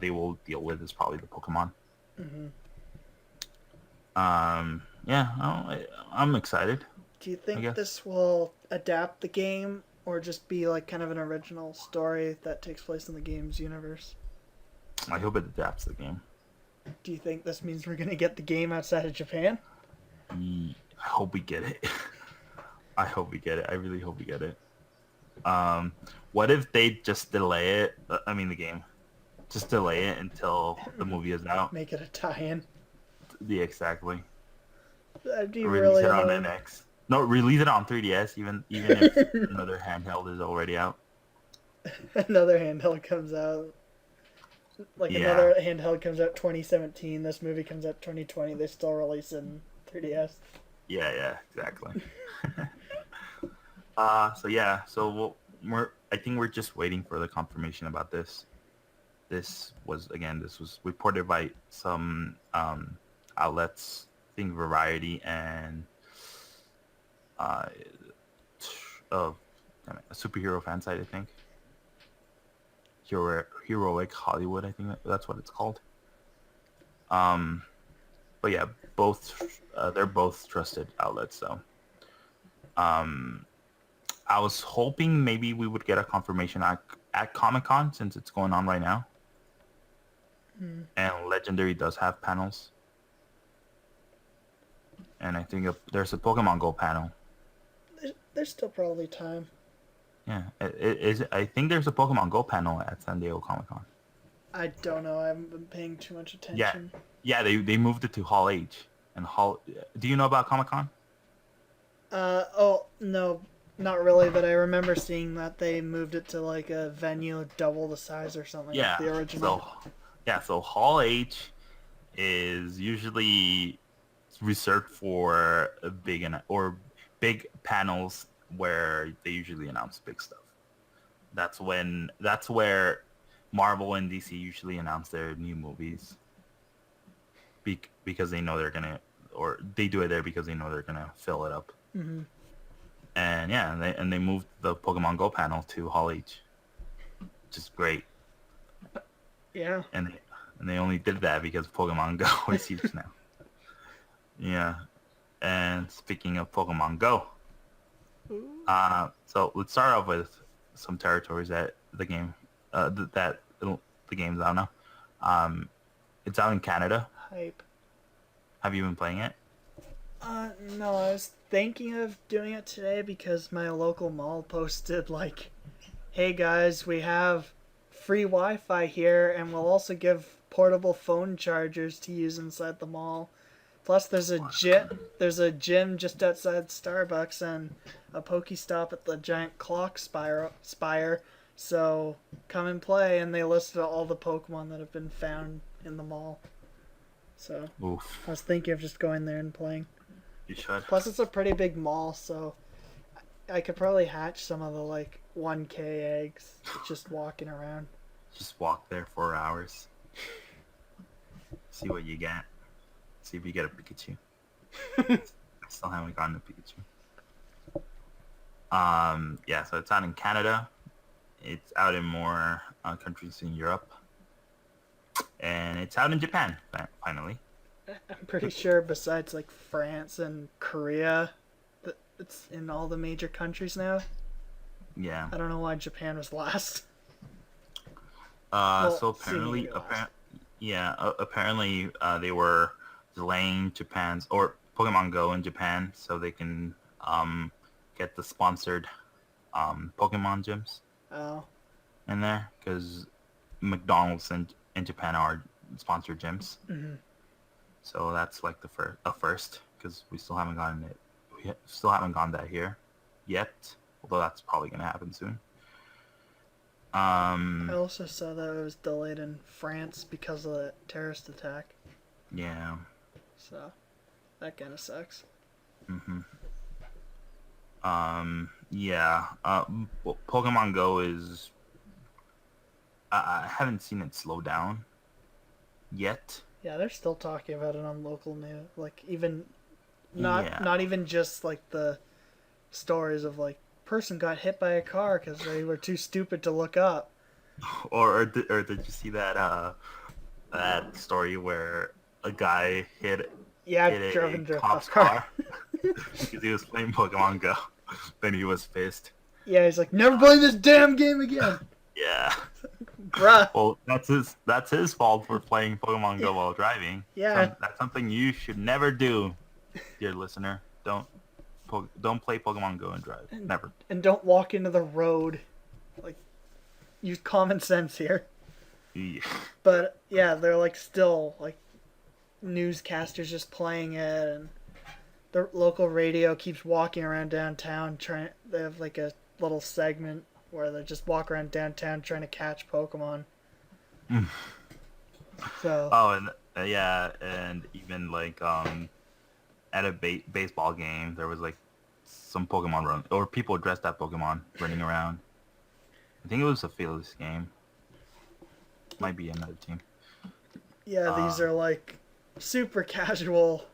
S2: they will deal with is probably the Pokemon.
S3: Mm-hmm.
S2: Yeah, I'm excited.
S3: Do you think this will adapt the game, or just be like kind of an original story that takes place in the game's universe?
S2: I hope it adapts the game.
S3: Do you think this means we're gonna get the game outside of Japan?
S2: I hope we get it. I hope we get it. I really hope we get it. What if they just delay it? I mean, the game. Just delay it until the movie is out.
S3: Make it a tie-in.
S2: Yeah, exactly.
S3: That'd be
S2: Release
S3: really
S2: it on
S3: annoying.
S2: NX. No, release it on 3DS. Even if another handheld is already out.
S3: Another handheld comes out. Like another handheld comes out 2017. This movie comes out 2020. They still release in 3DS.
S2: Yeah, exactly. So I think we're just waiting for the confirmation about this. This was reported by some outlets, I think Variety and a superhero fan site, I think. Heroic Hollywood, I think that's what it's called. But yeah, they're both trusted outlets. So, I was hoping maybe we would get a confirmation at Comic-Con, since it's going on right now. And Legendary does have panels. And I think there's a Pokemon Go panel.
S3: There's still probably time.
S2: Yeah, I think there's a Pokemon Go panel at San Diego Comic-Con.
S3: I don't know. I haven't been paying too much attention.
S2: Yeah, they moved it to Hall H. And do you know about Comic-Con?
S3: Oh, no, not really, but I remember seeing that they moved it to like a venue double the size or something like the original.
S2: So Hall H is usually reserved for big panels where they usually announce big stuff. That's where Marvel and DC usually announce their new movies. Because they know they're gonna, or they do it there because they know they're gonna fill it up.
S3: Mm-hmm.
S2: And yeah, they moved the Pokemon Go panel to Hall H, which is great.
S3: Yeah.
S2: And they only did that because Pokemon Go is huge now. Yeah. And speaking of Pokemon Go, so let's start off with some territories that the game, the game's out now. It's out in Canada.
S3: Hype.
S2: Have you been playing it?
S3: No, I was thinking of doing it today because my local mall posted like, "Hey guys, we have free Wi-Fi here, and we'll also give portable phone chargers to use inside the mall." Plus, there's a gym just outside Starbucks and a Pokestop at the giant clock spire. So come and play, and they listed all the Pokemon that have been found in the mall. So
S2: Oof.
S3: I was thinking of just going there and playing.
S2: You should.
S3: Plus, it's a pretty big mall, so I could probably hatch some of the like 1K eggs just walking around.
S2: Just walk there 4 hours. See what you get. See if you get a Pikachu. I still haven't gotten a Pikachu. Yeah, so it's out in Canada. It's out in more countries in Europe. And it's out in Japan, finally.
S3: I'm pretty sure besides like France and Korea, it's in all the major countries now.
S2: Yeah.
S3: I don't know why Japan was last.
S2: So apparently, apparently they were delaying Japan's or Pokemon Go in Japan so they can get the sponsored Pokemon gyms
S3: Oh.
S2: in there because McDonald's in Japan are sponsored gyms.
S3: Mm-hmm.
S2: So that's like the first because we still haven't gotten it. We still haven't gone that here yet, although that's probably gonna happen soon.
S3: I also saw that it was delayed in France because of the terrorist attack.
S2: Yeah.
S3: So that kind of sucks.
S2: Mhm. Yeah. Pokemon Go is. I haven't seen it slow down yet.
S3: Yeah, they're still talking about it on local news. Like even not even just like the stories of like person got hit by a car because they were too stupid to look up.
S2: Or did you see that that story where a guy hit
S3: drove
S2: a
S3: into a
S2: cop's
S3: cop's
S2: car because he was playing Pokemon Go? Then he was pissed.
S3: Yeah, he's like, never play this damn game again.
S2: Yeah.
S3: Bruh.
S2: Well, that's his fault for playing Pokemon Go while driving.
S3: Yeah.
S2: That's something you should never do, dear listener. Don't play Pokemon Go and drive. Never.
S3: And don't walk into the road. Like, use common sense here.
S2: Yeah.
S3: But yeah, they're like still like newscasters just playing it, and the local radio keeps walking around downtown trying. They have like a little segment where they just walk around downtown trying to catch Pokemon. So.
S2: Oh, and yeah, and even like at a baseball game, there was like some Pokemon run or people dressed as Pokemon running around. I think it was a Phillies game. Might be another team.
S3: Yeah, these are like super casual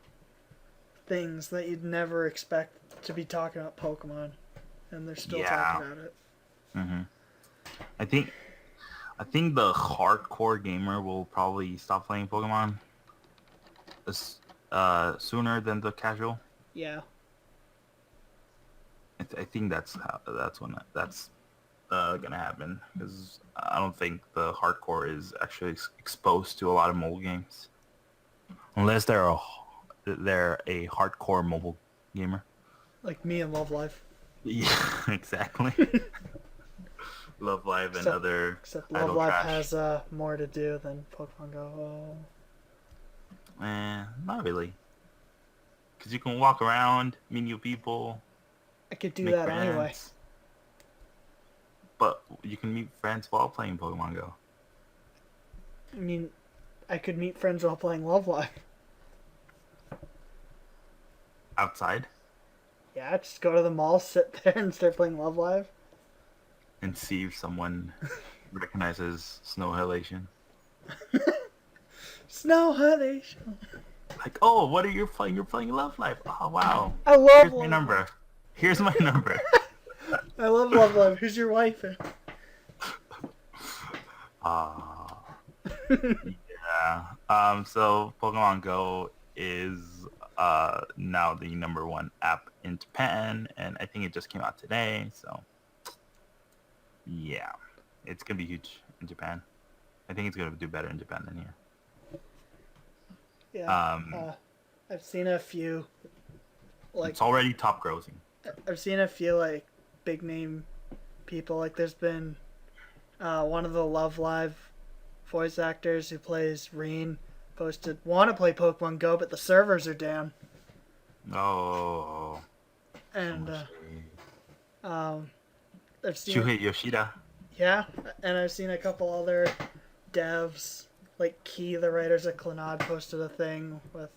S3: things that you'd never expect to be talking about Pokemon, and they're still talking about it.
S2: Mm-hmm. I think the hardcore gamer will probably stop playing Pokemon sooner than the casual.
S3: Yeah.
S2: I think that's when that's gonna happen because I don't think the hardcore is actually exposed to a lot of mobile games unless they're a hardcore mobile gamer.
S3: Like me and Love Live.
S2: Yeah, exactly. Love Live and other.
S3: Except Love Live has more to do than Pokemon Go.
S2: Not really. Because you can walk around, meet new people.
S3: I could do that
S2: friends.
S3: anyway.
S2: But you can meet friends while playing Pokemon Go.
S3: I mean, I could meet friends while playing Love Live.
S2: Outside?
S3: Yeah, just go to the mall, sit there, and start playing Love Live.
S2: And see if someone recognizes Snow Halation.
S3: Snow Halation.
S2: Like, oh, what are you playing? You're playing Love Live. Oh, wow.
S3: I love
S2: Here's my number. Here's my number.
S3: I love Love Live. Who's your wife?
S2: Yeah. So Pokemon Go is now the #1 app in Japan, and I think it just came out today. So yeah, it's gonna be huge in Japan. I think it's gonna do better in Japan than here.
S3: Yeah. I've seen a few. Like
S2: it's already top grossing.
S3: I've seen a few like big name people. Like there's been one of the Love Live voice actors who plays Reen posted, want to play Pokemon Go, but the servers are down.
S2: Oh,
S3: And I've seen it.
S2: Shuhei Yoshida.
S3: Yeah, and I've seen a couple other devs, like Key, the writers at Clannad, posted a thing with.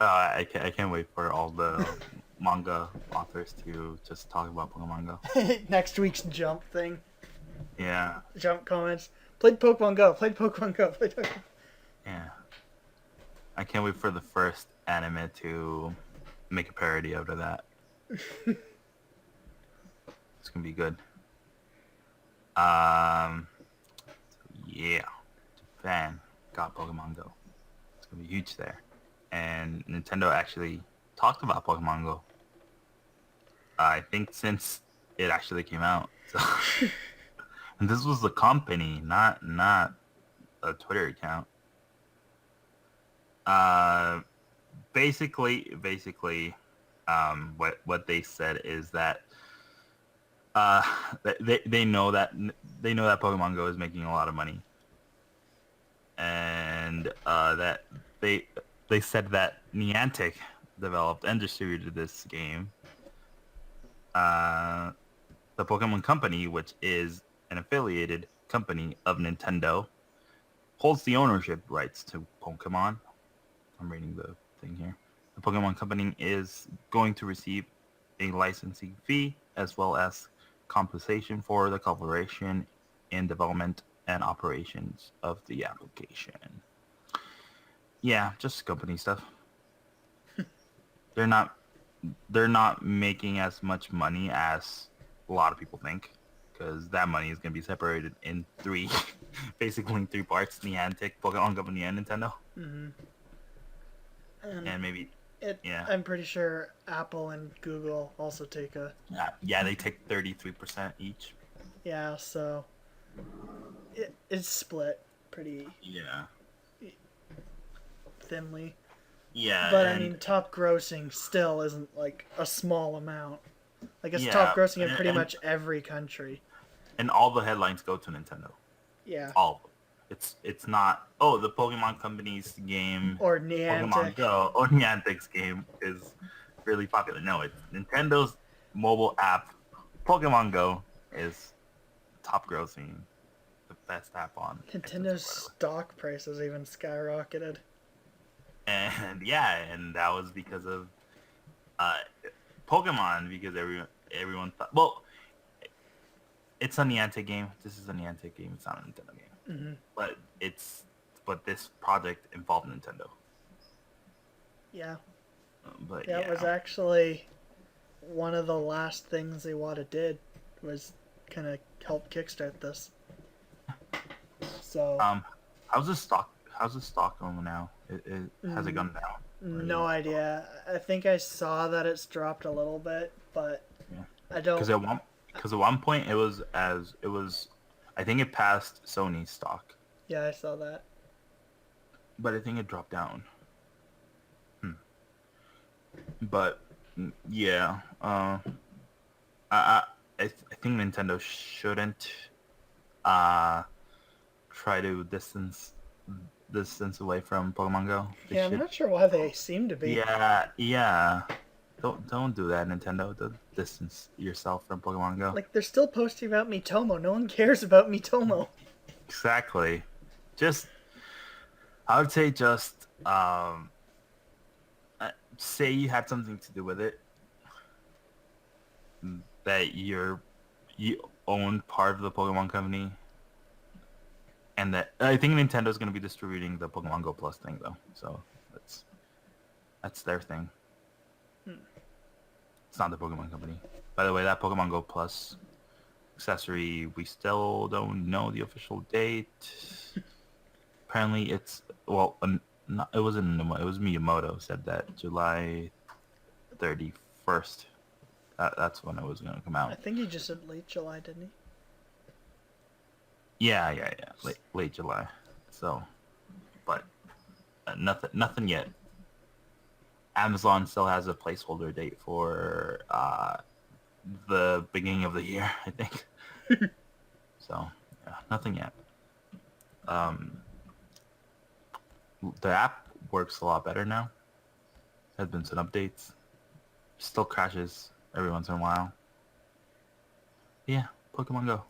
S2: I can't wait for all the manga authors to just talk about Pokemon Go.
S3: Next week's Jump thing.
S2: Yeah,
S3: Jump comments. Played Pokemon Go. Played Pokemon Go. Played Pokemon.
S2: yeah. I can't wait for the first anime to make a parody out of that. It's gonna be good. Yeah, Japan got Pokemon Go. It's gonna be huge there, and Nintendo actually talked about Pokemon Go. I think since it actually came out. So, and this was the company, not a Twitter account. Basically, what they said is that they know that Pokemon Go is making a lot of money, and that they said that Niantic developed and distributed this game. The Pokemon Company, which is an affiliated company of Nintendo, holds the ownership rights to Pokemon. I'm reading the thing here. The Pokemon Company is going to receive a licensing fee as well as compensation for the collaboration in development and operations of the application. Yeah, just company stuff. They're not making as much money as a lot of people think, because that money is going to be separated in three, basically in three parts: Niantic, Pokemon Company, and Nintendo.
S3: Mm-hmm.
S2: And maybe, yeah.
S3: I'm pretty sure Apple and Google also take a.
S2: Yeah, they take 33% each.
S3: Yeah, so it's split pretty.
S2: Yeah.
S3: Thinly.
S2: Yeah,
S3: but I mean, top grossing still isn't like a small amount. Like it's
S2: yeah,
S3: top grossing in pretty much every country.
S2: And all the headlines go to Nintendo.
S3: Yeah.
S2: All of them. It's not, oh, the Pokemon Company's game
S3: or Niantic.
S2: Pokemon Go or Niantic's game is really popular. No, it's Nintendo's mobile app Pokemon Go is top grossing, the best app on
S3: Nintendo's stock prices even skyrocketed.
S2: And yeah, and that was because of Pokemon, because everyone thought, well, it's a Niantic game. This is a Niantic game. It's not a Nintendo game.
S3: Mm-hmm.
S2: But this project involved Nintendo.
S3: Yeah.
S2: But
S3: yeah, it was actually one of the last things Iwata did was kind of help kickstart this. So.
S2: How's the stock going now? Has it gone down?
S3: No idea. I think I saw that it's dropped a little bit, but yeah. I don't.
S2: Because at one point it was, I think it passed Sony's stock.
S3: Yeah, I saw that.
S2: But I think it dropped down. But yeah, I think Nintendo shouldn't try to distance away from Pokemon Go.
S3: I'm not sure why they seem to be.
S2: Yeah. Don't do that, Nintendo. Don't distance yourself from Pokemon Go.
S3: Like, they're still posting about Miitomo. No one cares about Miitomo.
S2: Exactly. I would say say you had something to do with it, that you own part of the Pokemon Company, and that I think Nintendo's going to be distributing the Pokemon Go Plus thing, though. So that's their thing. It's not the Pokemon Company. By the way, that Pokemon Go Plus accessory, we still don't know the official date. Apparently, it's it wasn't Aonuma, it was Miyamoto said that July 31st. That's when it was going to come out.
S3: I think he just said late July, didn't
S2: he? Yeah. Late July. So, but nothing yet. Amazon still has a placeholder date for the beginning of the year, I think. So, yeah, nothing yet. The app works a lot better now. Has been some updates. Still crashes every once in a while. Yeah, Pokemon Go.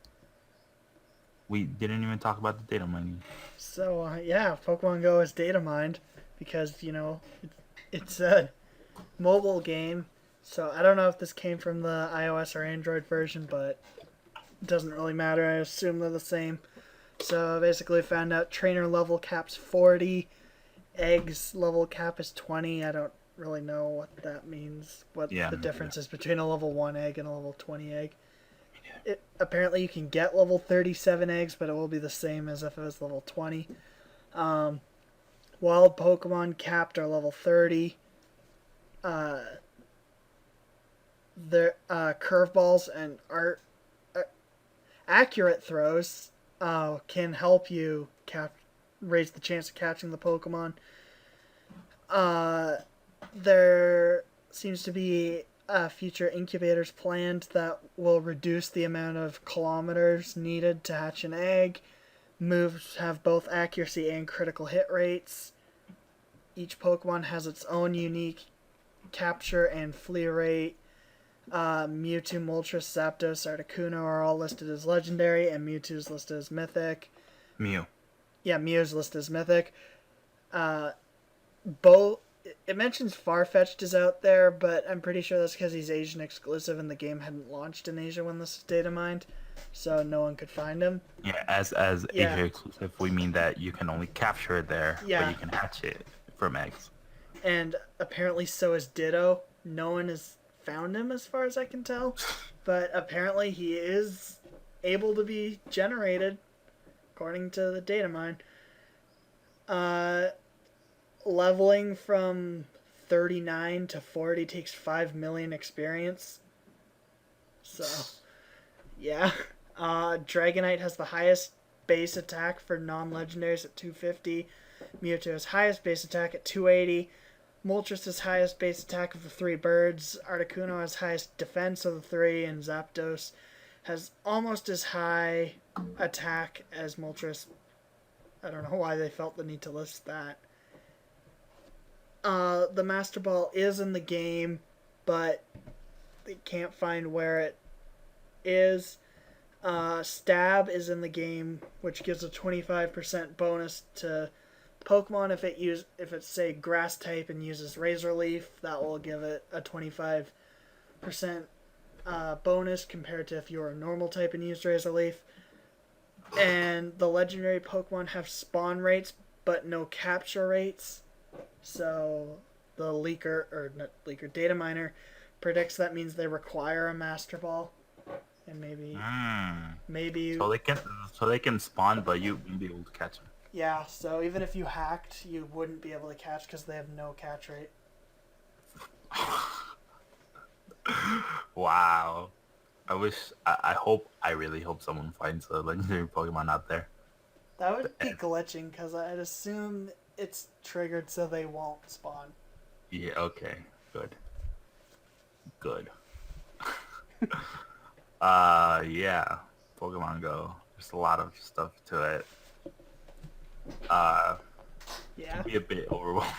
S2: We didn't even talk about the data mining.
S3: So yeah, Pokemon Go is data mined because it's a mobile game. So I don't know if this came from the iOS or Android version, but it doesn't really matter. I assume they're the same. So basically, found out trainer level cap's 40, eggs level cap is 20. I don't really know what that means. What
S2: Yeah,
S3: the
S2: me
S3: difference
S2: neither.
S3: is between a level 1 egg and a level 20 egg. Apparently you can get level 37 eggs, but it will be the same as if it was level 20. Wild Pokemon capped are level 30. Their curveballs and accurate throws can help you raise the chance of catching the Pokemon. There seems to be future incubators planned that will reduce the amount of kilometers needed to hatch an egg. Moves have both accuracy and critical hit rates. Each Pokemon has its own unique capture and flee rate. Mewtwo, Moltres, Zapdos, Articuno are all listed as legendary, and Mewtwo's listed as mythic.
S2: Mew.
S3: Yeah, Mew's listed as mythic. Both. It mentions Farfetch'd is out there, but I'm pretty sure that's because he's Asian exclusive and the game hadn't launched in Asia when this was data mined, so no one could find him.
S2: Yeah, as
S3: Yeah.
S2: Asia exclusive, we mean that you can only capture it there, but
S3: Yeah.
S2: you can hatch it from eggs.
S3: And apparently so is Ditto. No one has found him as far as I can tell, but apparently he is able to be generated according to the data mine. Leveling from 39 to 40 takes 5 million experience. So, yeah. Dragonite has the highest base attack for non-legendaries at 250. Mewtwo has highest base attack at 280. Moltres has highest base attack of the three birds. Articuno has highest defense of the three. And Zapdos has almost as high attack as Moltres. I don't know why they felt the need to list that. The Master Ball is in the game, but they can't find where it is. Stab is in the game, which gives a 25% bonus to Pokemon if it's say grass type and uses Razor Leaf. That will give it a 25% bonus compared to if you were a normal type and used Razor Leaf. And the legendary Pokemon have spawn rates, but no capture rates. So the data miner predicts that means they require a Master Ball, and maybe
S2: So they can spawn, but you won't be able to catch them.
S3: yeah. So even if you hacked, you wouldn't be able to catch because they have no catch rate.
S2: Wow. I really hope someone finds a legendary Pokemon out there.
S3: That would be glitching because I'd assume it's triggered so they won't spawn.
S2: Yeah, okay. Good. Yeah. Pokemon Go. There's a lot of stuff to it.
S3: Yeah.
S2: Can be a bit overwhelming,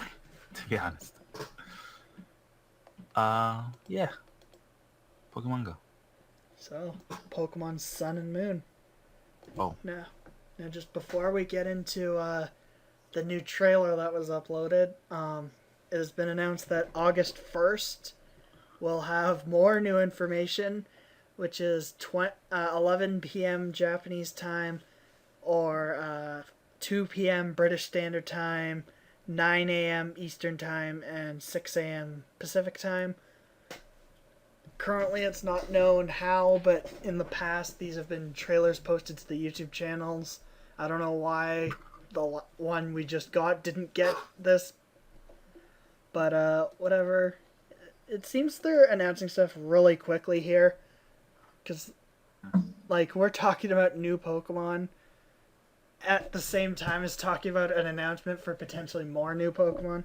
S2: to be honest. Yeah. Pokemon Go.
S3: So, Pokemon Sun and Moon.
S2: Oh.
S3: Now just before we get into the new trailer that was uploaded, it has been announced that August 1st we'll have more new information, which is 11 p.m. Japanese time or 2 p.m. British Standard Time, 9 a.m. Eastern Time, and 6 a.m. Pacific Time. Currently, it's not known how, but in the past, these have been trailers posted to the YouTube channels. I don't know why the one we just got didn't get this, but whatever. It seems they're announcing stuff really quickly here, because, like, we're talking about new Pokemon at the same time as talking about an announcement for potentially more new Pokemon.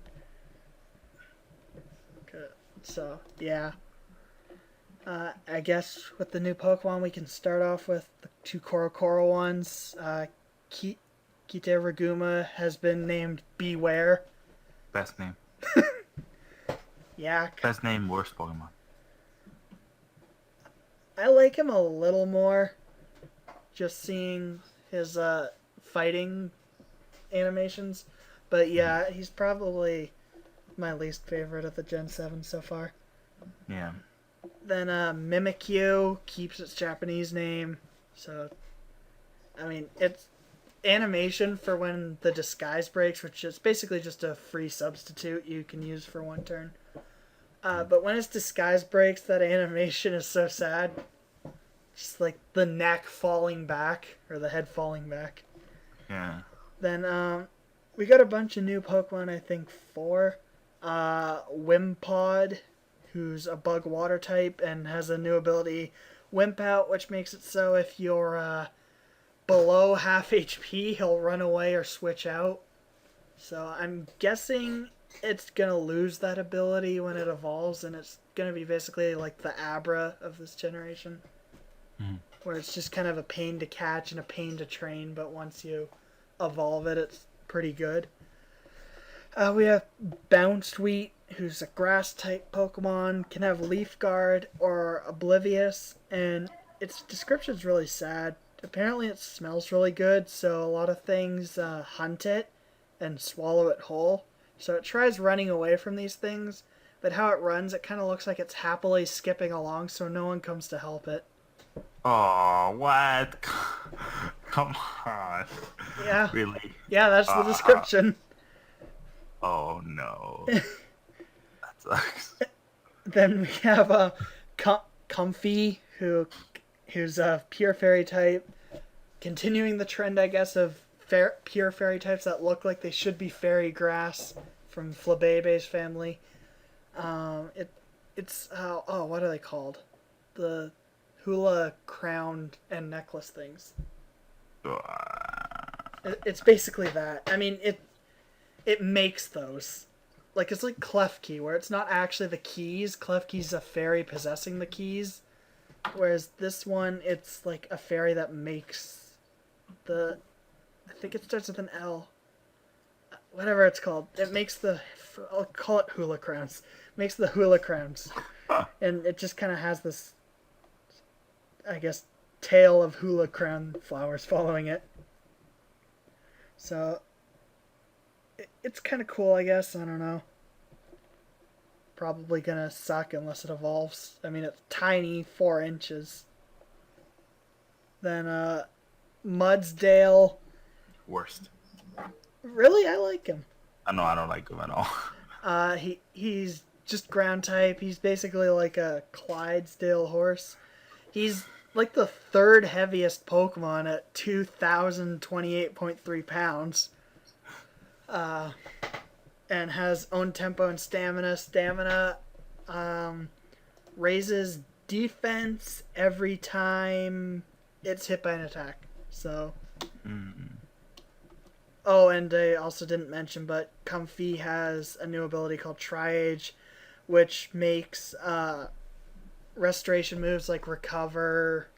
S3: Okay, so, yeah. I guess with the new Pokemon, we can start off with the two Korokoro ones. Kiteraguma has been named Beware.
S2: Best name.
S3: Yeah,
S2: Best name, worst Pokemon.
S3: I like him a little more. Just seeing his fighting animations. But yeah, he's probably my least favorite of the Gen 7 so far.
S2: Yeah.
S3: Then Mimikyu keeps its Japanese name. So, I mean, it's animation for when the disguise breaks, which is basically just a free substitute you can use for one turn. But when its disguise breaks, that animation is so sad. Just like the neck falling back, or the head falling back.
S2: Yeah.
S3: Then we got a bunch of new Pokemon, I think 4. Wimpod, who's a bug water type and has a new ability, Wimp Out, which makes it so if you're below half HP, he'll run away or switch out. So I'm guessing it's going to lose that ability when it evolves, and it's going to be basically like the Abra of this generation. Where it's just kind of a pain to catch and a pain to train, but once you evolve it, it's pretty good. We have Bounced who's a grass-type Pokemon, can have Leaf Guard or Oblivious, and its description's really sad. Apparently it smells really good, so a lot of things hunt it and swallow it whole. So it tries running away from these things, but how it runs, it kind of looks like it's happily skipping along, so no one comes to help it.
S2: Oh, what? Come on.
S3: Yeah.
S2: Really?
S3: Yeah, that's the description.
S2: Oh, no. That sucks.
S3: Then we have Comfy, who's a pure fairy type, continuing the trend, I guess, of pure fairy types that look like they should be fairy grass from Flabebe's family. It's what are they called? The hula crown and necklace things. It's basically that. I mean, it makes those. Like, it's like Klefki, where it's not actually the keys. Klefki's a fairy possessing the keys. Whereas this one, it's like a fairy that makes the... I think it starts with an L. Whatever it's called. It makes the... I'll call it hula crowns. Makes the hula crowns. And it just kind of has this, I guess, tail of hula crown flowers following it. So... it's kind of cool, I guess. I don't know. Probably gonna suck unless it evolves. I mean, it's tiny, 4 inches. Then, Mudsdale.
S2: Worst.
S3: Really? I like him.
S2: I don't like him at all.
S3: He's just ground type. He's basically like a Clydesdale horse. He's like the 3rd heaviest Pokemon at 2,028.3 pounds. And has own tempo and stamina. Stamina raises defense every time it's hit by an attack. So. Oh, and I also didn't mention, but Comfy has a new ability called Tri-Age, which makes restoration moves like Recover,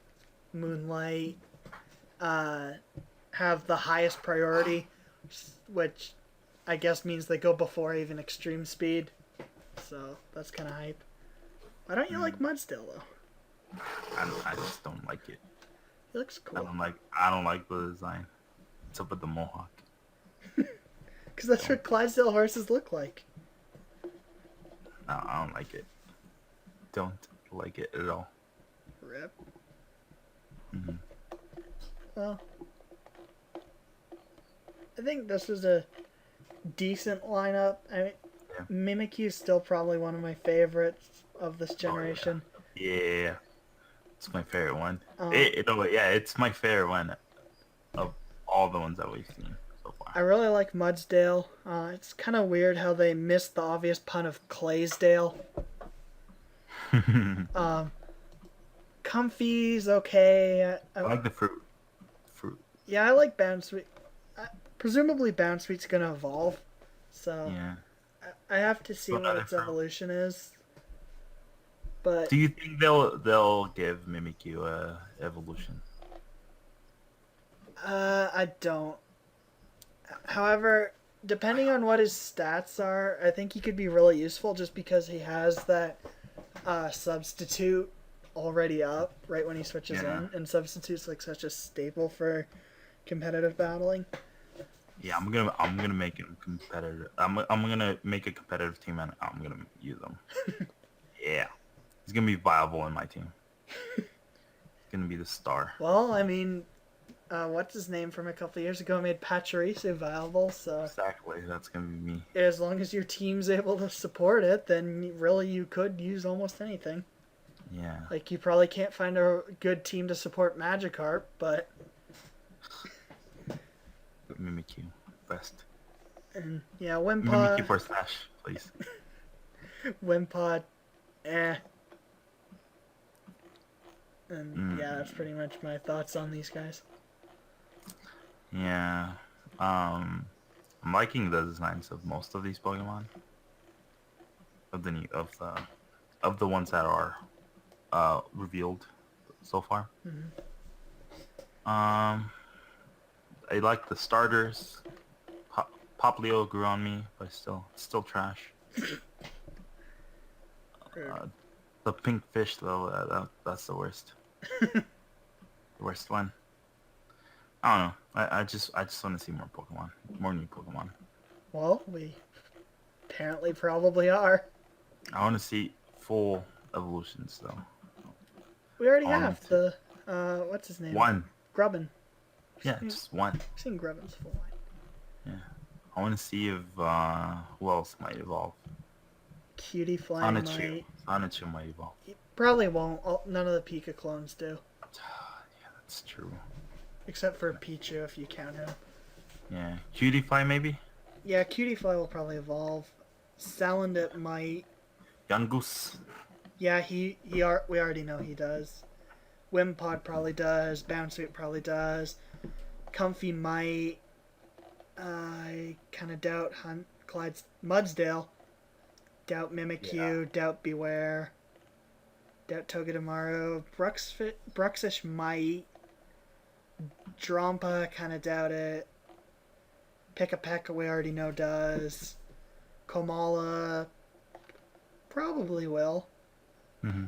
S3: Moonlight, have the highest priority, which I guess means they go before even Extreme Speed. So that's kind of hype. Why don't you like Mudsdale though?
S2: I just don't like it.
S3: He looks cool.
S2: I don't like the design. What's up with the mohawk?
S3: Because that's what Clydesdale horses look like.
S2: No, I don't like it. Don't like it at all.
S3: Rip. Well, I think this was a decent lineup. I mean, Mimikyu is still probably one of my favorites of this generation.
S2: Yeah. It's my favorite one. It's my favorite one of all the ones that we've seen so far.
S3: I really like Mudsdale. It's kind of weird how they missed the obvious pun of Claysdale. Comfy's okay.
S2: I like the fruit.
S3: Yeah, I like Bounced. Presumably Bounced going to evolve. So
S2: yeah.
S3: I have to see what its evolution is. But
S2: do you think they'll give Mimikyu a evolution?
S3: I don't. However, depending on what his stats are, I think he could be really useful just because he has that substitute already up right when he switches
S2: Yeah.
S3: in, and substitute's like such a staple for competitive battling.
S2: Yeah, I'm gonna make him competitive. I'm gonna make a competitive team and I'm gonna use him. Yeah, he's gonna be viable in my team. He's gonna be the star.
S3: Well, I mean, what's his name from a couple years ago made Pachirisu viable, so
S2: Exactly, that's gonna be me.
S3: as long as your team's able to support it, then really you could use almost anything.
S2: Yeah.
S3: Like, you probably can't find a good team to support Magikarp, but
S2: Mimikyu, best.
S3: and yeah,
S2: Mimikyu for Slash, please.
S3: Wimpod, eh. And yeah, that's pretty much my thoughts on these guys.
S2: Yeah. I'm liking the designs of most of these Pokemon. Of the ones that are revealed so far. I like the starters. Poplio grew on me, but it's still trash. The pink fish though, that's the worst. The worst one. I don't know. I just want to see more Pokemon, more new Pokemon.
S3: Well, we apparently probably are.
S2: I want to see full evolutions though.
S3: We already
S2: I want
S3: have
S2: them
S3: the what's his name?
S2: One.
S3: Grubbin.
S2: Yeah, just one.
S3: I've seen Grubbin's full line.
S2: Yeah. I want to see if who else might evolve.
S3: Cutie Flying
S2: Sonichu.
S3: might.
S2: Sonichu might evolve.
S3: He probably won't. None of the Pika clones do.
S2: Yeah, that's true.
S3: Except for Pichu, if you count him.
S2: Yeah. Cutie Fly maybe?
S3: Yeah, Cutie Fly will probably evolve. Salandit might.
S2: Yangoose.
S3: Yeah, we already know he does. Wimpod probably does. Bounsweet probably does. Comfy might. I kind of doubt Clyde's Mudsdale. Doubt Mimikyu.
S2: Yeah.
S3: Doubt Beware. Doubt Togedemaru. Bruxish might. Drampa, kind of doubt it. Pika we already know does. Komala probably will.
S2: Mm-hmm.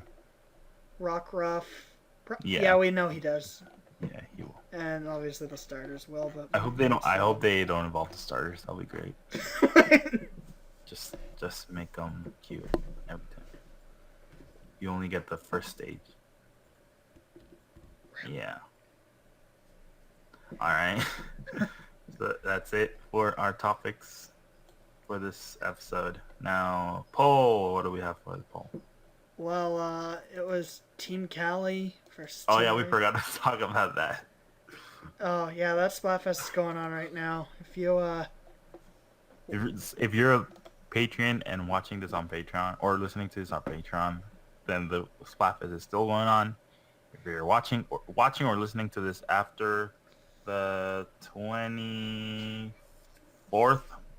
S3: Rockruff.
S2: Yeah.
S3: We know he does.
S2: Yeah, he will.
S3: And obviously the starters will, but
S2: I hope they don't involve the starters. That'll be great. Just make them cute every time. You only get the first stage. Yeah. All right. So that's it for our topics for this episode. Now, poll. What do we have for the poll?
S3: Well, it was Team Cali versus
S2: Oh
S3: Team
S2: yeah, we
S3: Ray.
S2: forgot to talk about that.
S3: Oh yeah, that Splatfest is going on right now. If you
S2: If you're a Patreon and watching this on Patreon or listening to this on Patreon, then the Splatfest is still going on. If you're watching or listening to this after the 24th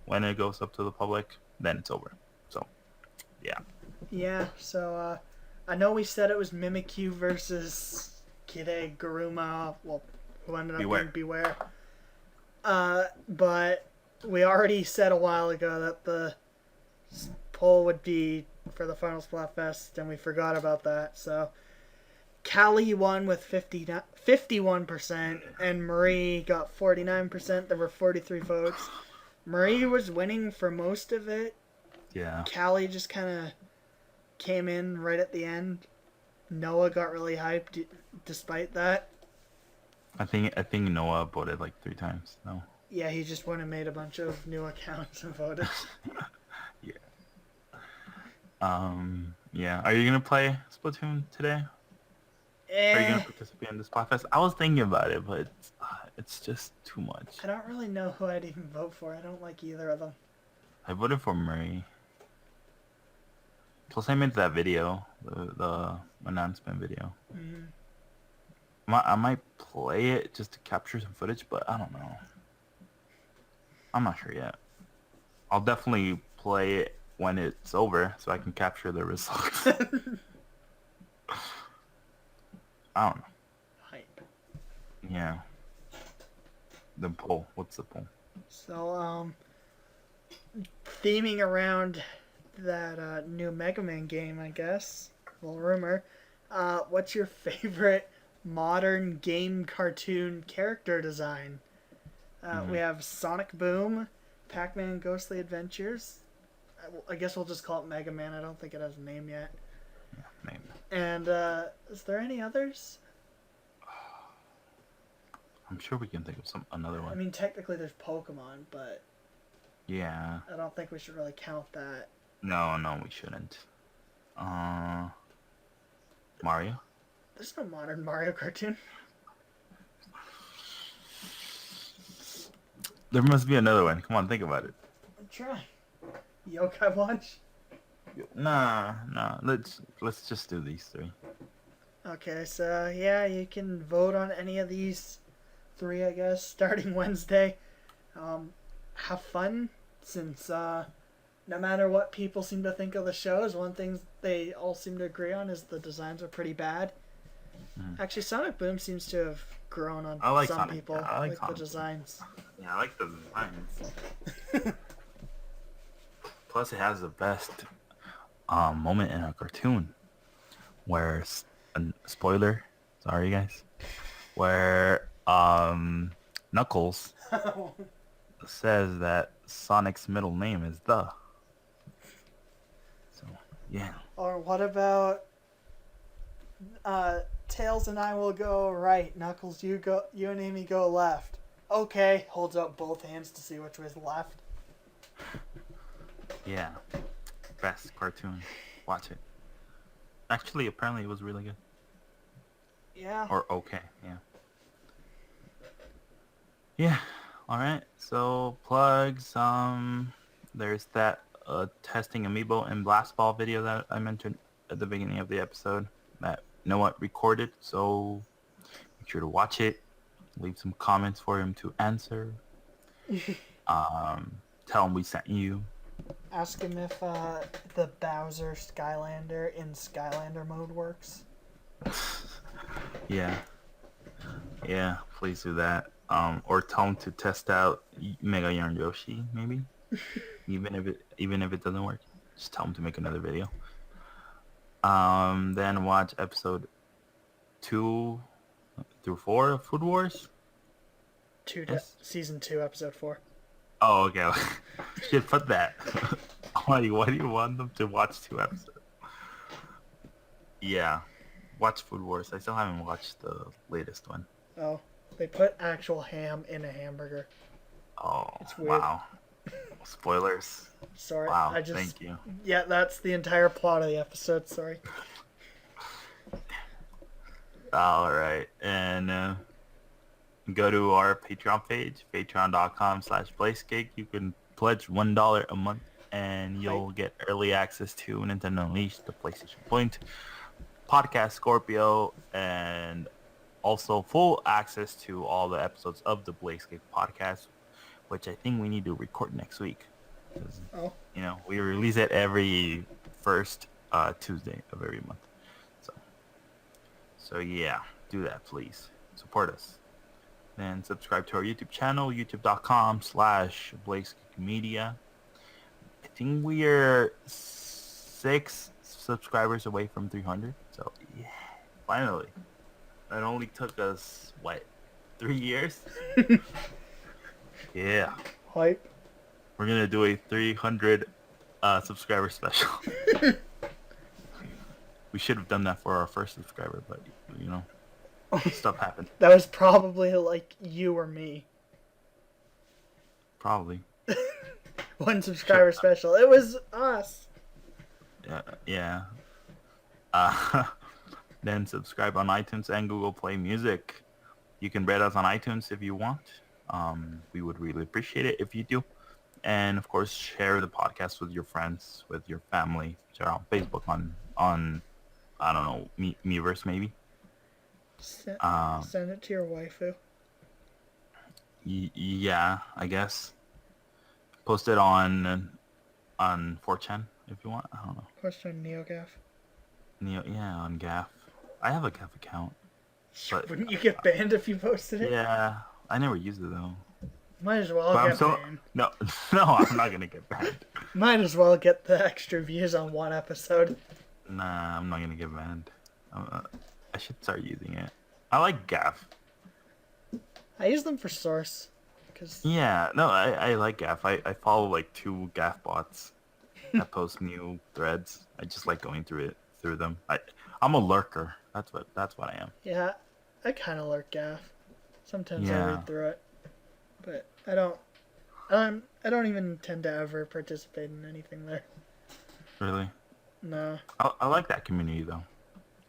S2: when it goes up to the public, then it's over. So, yeah.
S3: Yeah, so I know we said it was Mimikyu versus Kide Garuma, well, who ended up being Beware. But we already said a while ago that the poll would be for the final Splatfest, and we forgot about that. So Callie won with 51%, and Marie got 49%. There were 43 votes. Marie was winning for most of it.
S2: Yeah.
S3: Callie just kind of came in right at the end. Noah got really hyped despite that.
S2: I think Noah voted like 3 times. No.
S3: Yeah, he just went and made a bunch of new accounts and voted.
S2: Yeah. Yeah. Are you gonna play Splatoon today? Are you gonna participate in this podcast? I was thinking about it, but it's just too much.
S3: I don't really know who I'd even vote for. I don't like either of them.
S2: I voted for Murray. Plus, I made that video, the announcement video.
S3: Mm-hmm.
S2: I might play it just to capture some footage, but I don't know. I'm not sure yet. I'll definitely play it when it's over so I can capture the results. I don't know.
S3: Hype.
S2: Yeah. The poll. What's the poll?
S3: So, theming around that new Mega Man game, I guess. Little rumor. What's your favorite modern game cartoon character design? We have Sonic Boom, Pac-Man Ghostly Adventures. I guess we'll just call it Mega Man. I don't think it has a name yet.
S2: Name.
S3: And is there any others?
S2: I'm sure we can think of another one.
S3: I mean, technically there's Pokemon, but
S2: yeah.
S3: I don't think we should really count that.
S2: No, we shouldn't. Mario?
S3: There's no modern Mario cartoon.
S2: There must be another one. Come on, think about it.
S3: I'm trying. Yokai Watch?
S2: Nah. Let's just do these three.
S3: Okay, so yeah, you can vote on any of these three, I guess, starting Wednesday. Have fun, since no matter what people seem to think of the shows, one thing they all seem to agree on is the designs are pretty bad. Actually, Sonic Boom seems to have grown on some
S2: Sonic.
S3: people.
S2: Yeah, I like
S3: the designs.
S2: Yeah, I like the designs. Plus, it has the best moment in a cartoon where spoiler, sorry guys, where Knuckles says that Sonic's middle name is the. So yeah.
S3: Or what about Tails and I will go right, Knuckles you and Amy go left. Okay, holds up both hands to see which way's left.
S2: Yeah. Best cartoon. Watch it. Actually, apparently it was really good.
S3: Yeah.
S2: Or okay, yeah. Yeah. Alright. So plugs, there's that testing Amiibo and Blast Ball video that I mentioned at the beginning of the episode that Noah recorded, so make sure to watch it. Leave some comments for him to answer. Tell him we sent you.
S3: Ask him if the Bowser Skylander in Skylander mode works.
S2: Yeah, please do that. Or tell him to test out Mega Yarn Yoshi, maybe. even if it doesn't work, just tell him to make another video. Then watch episode 2 through 4 of Food Wars.
S3: Season 2, episode 4.
S2: Oh, okay. Should put that. Why do you want them to watch 2 episodes? Yeah. Watch Food Wars. I still haven't watched the latest one.
S3: Oh, they put actual ham in a hamburger.
S2: Oh,
S3: it's weird.
S2: Wow. Spoilers.
S3: Sorry.
S2: Wow, thank you.
S3: Yeah, that's the entire plot of the episode. Sorry.
S2: All right. And go to our Patreon page, patreon.com/BlazeCake. You can pledge $1 a month, and you'll get early access to Nintendo Unleashed, the PlayStation Point, Podcast Scorpio, and also full access to all the episodes of the BlazeCake podcast, which I think we need to record next week.
S3: Oh.
S2: You know, we release it every first Tuesday of every month. So yeah, do that, please. Support us. Then subscribe to our YouTube channel, youtube.com/BlazeCakeMedia. I think we are 6 subscribers away from 300. So yeah, finally. It only took us, 3 years? Yeah.
S3: Hype.
S2: We're going to do a 300 subscriber special. We should have done that for our first subscriber, but, stuff happened.
S3: That was probably like you or me.
S2: Probably.
S3: 1 subscriber special. It was us.
S2: Yeah. Then subscribe on iTunes and Google Play Music. You can rate us on iTunes if you want. We would really appreciate it if you do. And of course, share the podcast with your friends, with your family. Share on Facebook, on I don't know, Miiverse maybe.
S3: Send it to your waifu.
S2: Yeah, I guess. Post it on 4chan if you want. I don't know.
S3: Post on NeoGaf.
S2: Yeah, on Gaff. I have a Gaff account. But
S3: wouldn't you get banned if you posted it?
S2: Yeah, I never used it though.
S3: Might as well
S2: But I'm
S3: get
S2: still
S3: banned.
S2: no, no. I'm not gonna get banned.
S3: Might as well get the extra views on one episode.
S2: Nah, I'm not gonna get banned. I should start using it. I like Gaff.
S3: I use them for source. Because,
S2: Yeah, no, I like Gaff. I follow like 2 Gaff bots that post new threads. I just like going through them. I'm a lurker. That's what I am.
S3: yeah, I kind of lurk gaff. Sometimes I
S2: Yeah,
S3: read through it. But I don't even tend to ever participate in anything there.
S2: really.
S3: No.
S2: I like that community though.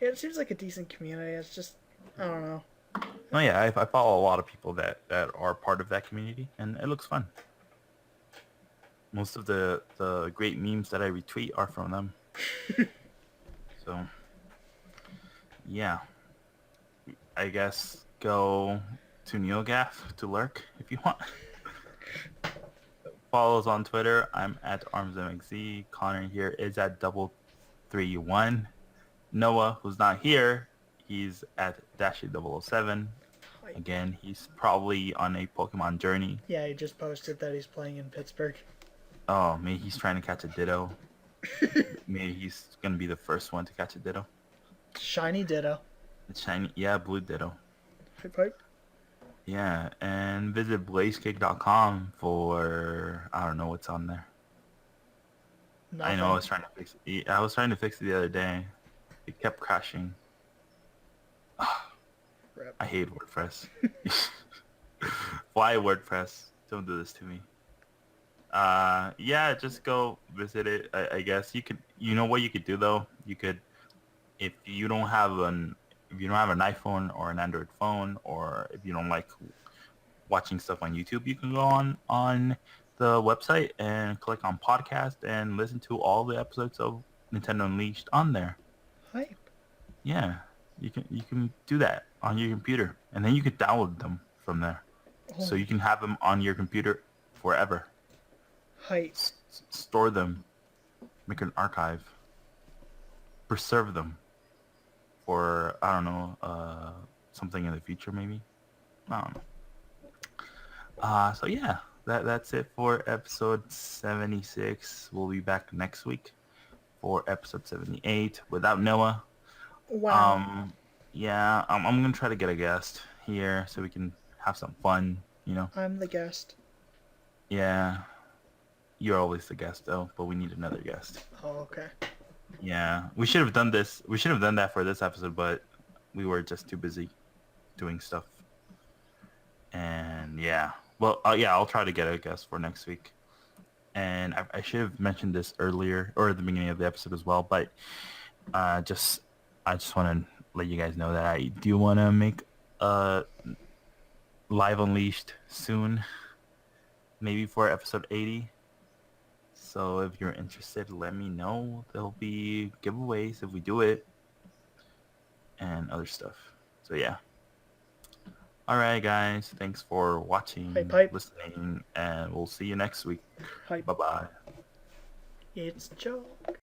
S3: Yeah, it seems like a decent community. It's just, I don't know.
S2: Oh yeah, I follow a lot of people that are part of that community, and it looks fun. Most of the great memes that I retweet are from them. So yeah, I guess go to NeoGaf to lurk if you want. Follow us on Twitter. I'm at ArmsMXZ. Connor here is at 331. Noah, who's not here, he's at Dashy007. Again, he's probably on a Pokemon journey.
S3: Yeah, he just posted that he's playing in Pittsburgh.
S2: Oh, maybe he's trying to catch a Ditto. Maybe he's gonna be the first one to catch a Ditto.
S3: Shiny Ditto.
S2: It's shiny, yeah, blue Ditto.
S3: Hype, hype.
S2: Yeah, and visit blazekick.com for I don't know what's on there.
S3: Nothing.
S2: I know I was trying to fix it. I was trying to fix it the other day. It kept crashing.
S3: Rip.
S2: I hate WordPress. Why WordPress? Don't do this to me. Yeah, just go visit it. I guess you could. You know what you could do though? You could, if you don't have an iPhone or an Android phone, or if you don't like watching stuff on YouTube, you can go on the website and click on podcast and listen to all the episodes of Nintendo Unleashed on there.
S3: Hype.
S2: Yeah, you can do that on your computer, and then you could download them from there, so you can have them on your computer forever.
S3: Hype.
S2: Store them, make an archive, preserve them for I don't know something in the future maybe. I don't know. So yeah, that's it for episode 76. We'll be back next week for episode 78 without Noah.
S3: Wow.
S2: Yeah, I'm gonna try to get a guest here so we can have some fun, you know.
S3: I'm the guest.
S2: Yeah, you're always the guest though, but we need another guest.
S3: Oh, okay.
S2: Yeah, we should have done this. We should have done that for this episode, but we were just too busy doing stuff. And yeah, well, yeah, I'll try to get a guest for next week. And I should have mentioned this earlier or at the beginning of the episode as well, but I just want to let you guys know that I do want to make a live Unleashed soon, maybe for episode 80. So if you're interested, let me know. There'll be giveaways if we do it and other stuff. So yeah. All right, guys. Thanks for watching,
S3: Hype.
S2: listening, and we'll see you next week.
S3: Hype.
S2: Bye-bye.
S3: It's a joke.